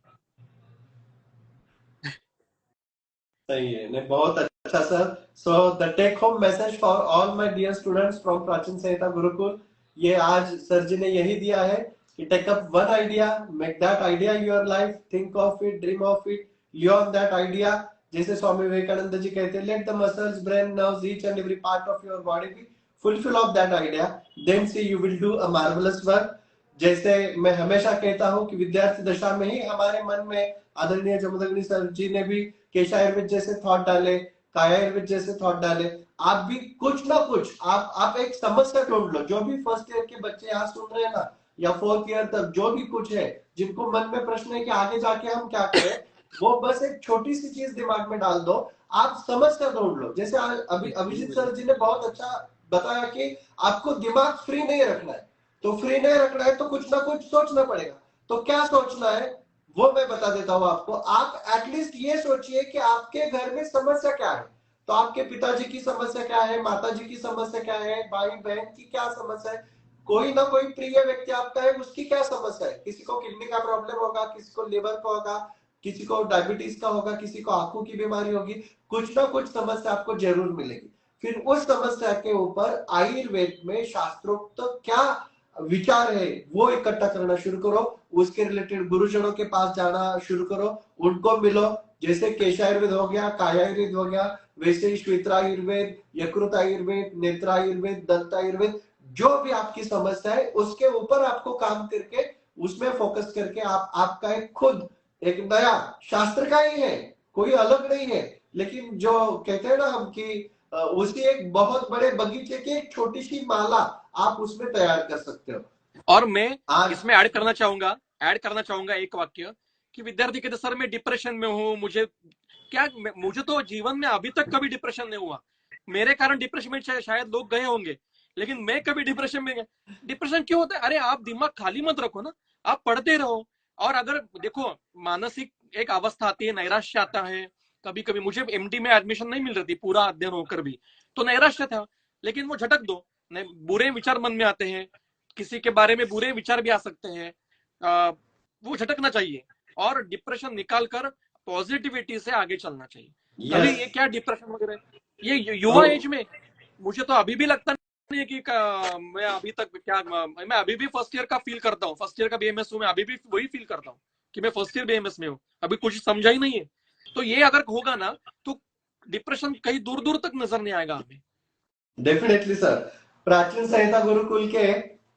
सही है, नहीं बहुत अच्छा sir. So the take home message for all my dear students from Prachin Samhita Gurukul, ये आज सर जी ने यही दिया है कि take up one idea, make that idea your life, think of it, dream of it, live on that idea. जैसे स्वामी विवेकानंद जी कहते हैं, let the muscles, brain, nerves, each and every part of your body be fulfill of that idea, then see you will do a marvellous work. जैसे मैं हमेशा कहता हूं कि विद्यार्थी दशा में ही हमारे मन में आदरणीय जमदग्नि सर जी ने भी केशा आयुर्वेद जैसे थॉट डाले, काया आयुर्वेद जैसे थॉट डाले। आप भी कुछ ना कुछ, आप एक समस्या ढूंढ लो। जो भी फर्स्ट ईयर के बच्चे यहाँ सुन रहे हैं ना, या फोर्थ ईयर तक जो भी कुछ है, जिनको मन में प्रश्न है कि आगे जाके हम क्या करें, वो बस एक छोटी सी चीज दिमाग में डाल दो, आप समस्या ढूंढ लो। जैसे अभी अभिजीत सर जी ने बहुत अच्छा बताया कि आपको दिमाग फ्री नहीं रखना है, तो फ्री नहीं रखना है तो कुछ ना कुछ सोचना पड़ेगा। तो क्या सोचना है वो मैं बता देता हूं आपको। आप एटलीस्ट ये सोचिए कि आपके घर में समस्या क्या है। तो आपके पिताजी की समस्या क्या है, माताजी की समस्या क्या है, भाई बहन की क्या समस्या है, कोई ना कोई प्रिय व्यक्ति आपका है, उसकी क्या समस्या है। किसी को किडनी का प्रॉब्लम होगा, किसी को लिवर का होगा, किसी को डायबिटीज का होगा, किसी को आंखों की बीमारी होगी, कुछ ना कुछ समस्या आपको जरूर मिलेगी। फिर उस समस्या के ऊपर आयुर्वेद में शास्त्रोक्त क्या विचार है वो इकट्ठा करना शुरू करो, उसके रिलेटेड गुरुजनों के पास जाना शुरू करो, उनको मिलो। जैसे केशायुर्वेद हो गया, कायायुर्वेद हो गया, वैसे ही श्वेतायुर्वेद, यकृत आयुर्वेद, नेत्रायुर्वेद, दंतायुर्वेद, जो भी आपकी समस्या है उसके ऊपर आपको काम करके, उसमें फोकस करके आपका एक खुद एक नया शास्त्र का ही है, कोई अलग नहीं है। लेकिन जो कहते हैं ना हम कि उसी एक बहुत बड़े बगीचे की एक छोटी सी माला आप उसमें तैयार कर सकते हो। और मैं आज इसमें ऐड करना चाहूंगा एक वाक्य, कि विद्यार्थी कहते सर मैं डिप्रेशन में हूँ, मुझे तो जीवन में अभी तक कभी डिप्रेशन नहीं हुआ। मेरे कारण डिप्रेशन में शायद लोग गए होंगे, लेकिन मैं कभी डिप्रेशन में गया। डिप्रेशन क्यों होता है? अरे आप दिमाग खाली मत रखो ना, आप पढ़ते रहो। और अगर देखो, मानसिक एक अवस्था आती है, नैराश्य आता है। कभी कभी मुझे एमडी में एडमिशन नहीं मिल रही थी पूरा अध्ययन होकर भी, तो नैराश्य था, लेकिन वो झटक दो, बुरे विचार मन में आते हैं, किसी के बारे में बुरे विचार भी आ सकते हैं, वो झटकना चाहिए और डिप्रेशन निकाल कर पॉजिटिविटी से आगे चलना चाहिए। कभी यस, ये क्या डिप्रेशन वगैरह, ये युवा एज में मुझे तो अभी भी लगता नहीं है कि मैं अभी तक क्या, मैं अभी भी फर्स्ट ईयर का फील करता हूँ, फर्स्ट ईयर का बीएमएस हूँ, मैं अभी भी वही फील करता हूँ कि मैं फर्स्ट ईयर बीएमएस में हूँ, अभी कुछ समझा ही नहीं है। तो ये अगर होगा ना तो डिप्रेशन कहीं दूर दूर तक नजर नहीं आएगा हमें। Definitely sir. प्राचीन संहिता गुरुकुल के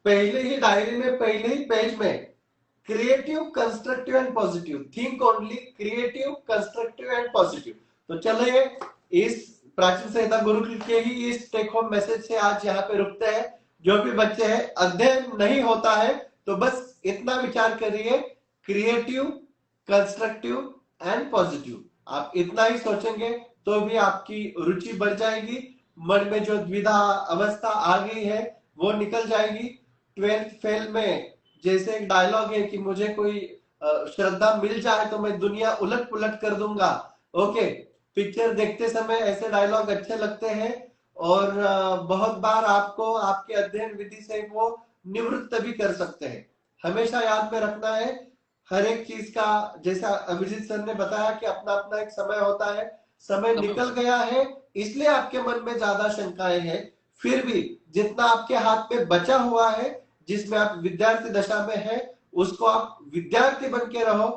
पहले ही डायरी में, पहले ही पेज में creative, constructive and positive, think only creative, constructive and positive. तो चलिए इस प्राचीन संहिता गुरुकुल के ही इस टेक होम मैसेज से आज यहाँ पे रुकते हैं। जो भी बच्चे हैं, अध्ययन नहीं होता है तो बस इतना विचार करिए, क्रिएटिव, कंस्ट्रक्टिव एंड पॉजिटिव। आप इतना ही सोचेंगे तो भी आपकी रुचि बढ़ जाएगी, मन में जो द्विधा अवस्था आ गई है वो निकल जाएगी। 12th फेल में जैसे एक डायलॉग है कि मुझे कोई श्रद्धा मिल जाए तो मैं दुनिया उलट पुलट कर दूंगा। ओके, पिक्चर देखते समय ऐसे डायलॉग अच्छे लगते हैं, और बहुत बार आपको आपके अध्ययन विधि से वो निवृत्त भी कर सकते हैं। हमेशा याद में रखना है हर एक चीज का, जैसा अभिजीत सर ने बताया कि अपना अपना एक समय होता है, समय निकल गया है इसलिए आपके मन में ज्यादा शंकाएं हैं। फिर भी जितना आपके हाथ में बचा हुआ है, जिसमें आप विद्यार्थी दशा में है, उसको आप विद्यार्थी बन के रहो।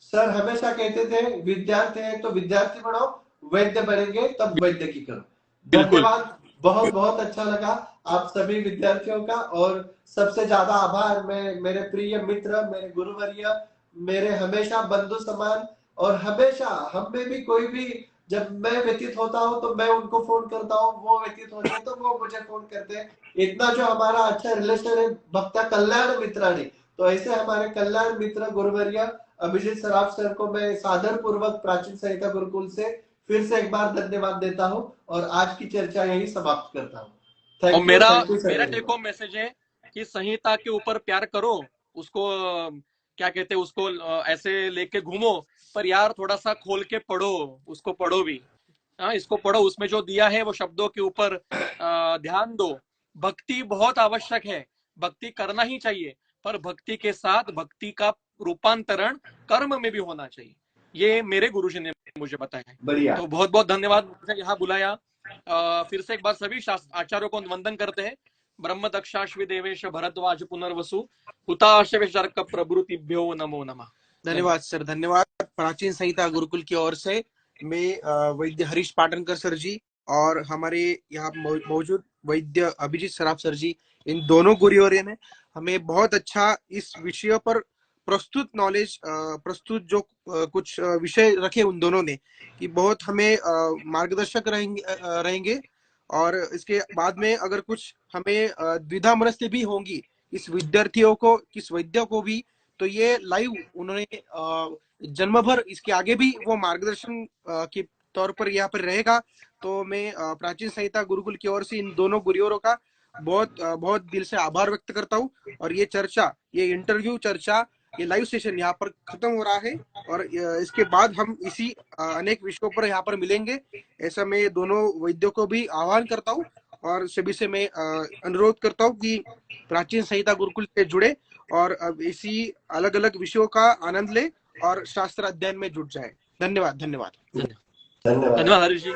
सर हमेशा कहते थे विद्यार्थी है तो विद्यार्थी बनो, वैद्य बनेंगे तब वैद्य की करो। बिल्कुल। धन्यवाद, बहुत बहुत अच्छा लगा आप सभी विद्यार्थियों का। और सबसे ज्यादा आभार मैं मेरे प्रिय मित्र, मेरे गुरुवर्य, मेरे हमेशा बंधु समान, और हमेशा हम में भी कोई भी जब मैं व्यतीत होता हूँ तो मैं उनको फोन करता हूँ, वो व्यतीत होते हैं तो वो मुझे फोन करते हैं। इतना जो हमारा अच्छा रिलेशन है भक्ता कल्याण मित्राणी, तो ऐसे हमारे कल्याण मित्र गुरुवर्य अभिजीत सराफ सर को मैं सादर पूर्वक प्राचीन संहिता गुरुकुल से फिर से एक बार धन्यवाद देता हूँ, और आज की चर्चा यही समाप्त करता हूँ। और थैंक मेरा यू सर मेरा very take much. Home message है कि संहिता के ऊपर प्यार करो, उसको क्या कहते हैं, उसको ऐसे लेके घूमो, पर यार थोड़ा सा खोल के पढ़ो, उसको पढ़ो भी। हाँ, इसको पढ़ो, उसमें जो दिया है वो शब्दों के ऊपर ध्यान दो। भक्ति बहुत आवश्यक है, भक्ति करना ही चाहिए, पर भक्ति के साथ भक्ति का रूपांतरण कर्म में भी होना चाहिए। ये मेरे गुरुजी ने मुझे बताया है। बढ़िया। तो बहुत बहुत धन्यवाद मुझे यहाँ बुलाया। फिर से एक बार सभी आचार्यों को वंदन करते हैं। ब्रह्म दक्षाश्वी देवेश भरद्वाज पुनर्वसु हुताश विशारक प्रभृतिभ्यो नमो नमः। धन्यवाद सर, धन्यवाद। प्राचीन संहिता गुरुकुल की ओर से मैं वैद्य हरीश पाटनकर सर जी और हमारे यहाँ मौजूद वैद्य अभिजीत सराफ सर जी, इन दोनों गुरुवर्य ने हमें बहुत अच्छा इस विषय पर प्रस्तुत नॉलेज, प्रस्तुत जो कुछ विषय रखे उन दोनों ने, कि बहुत हमें मार्गदर्शक रहेंगे। और इसके बाद में अगर कुछ हमें द्विधा मनस्थिति भी होंगी इस विद्यार्थियों को, किस वैद्य को भी, तो ये लाइव उन्होंने जन्म भर इसके आगे भी वो मार्गदर्शन के तौर पर यहाँ पर रहेगा। तो मैं प्राचीन संहिता गुरुकुल की ओर से इन दोनों गुरुवरों का बहुत दिल से आभार व्यक्त करता हूँ। और ये चर्चा, ये इंटरव्यू चर्चा, ये लाइव सेशन यहाँ पर खत्म हो रहा है, और इसके बाद हम इसी अनेक विषयों पर यहाँ पर मिलेंगे, ऐसा मैं दोनों वैद्यों को भी आह्वान करता हूँ। और सभी से मैं अनुरोध करता हूँ कि प्राचीन संहिता गुरुकुल से जुड़े और अब इसी अलग अलग विषयों का आनंद ले और शास्त्र अध्ययन में जुट जाए। धन्यवाद, धन्यवाद। धन्यवाद धन्यवाद हरीश जी।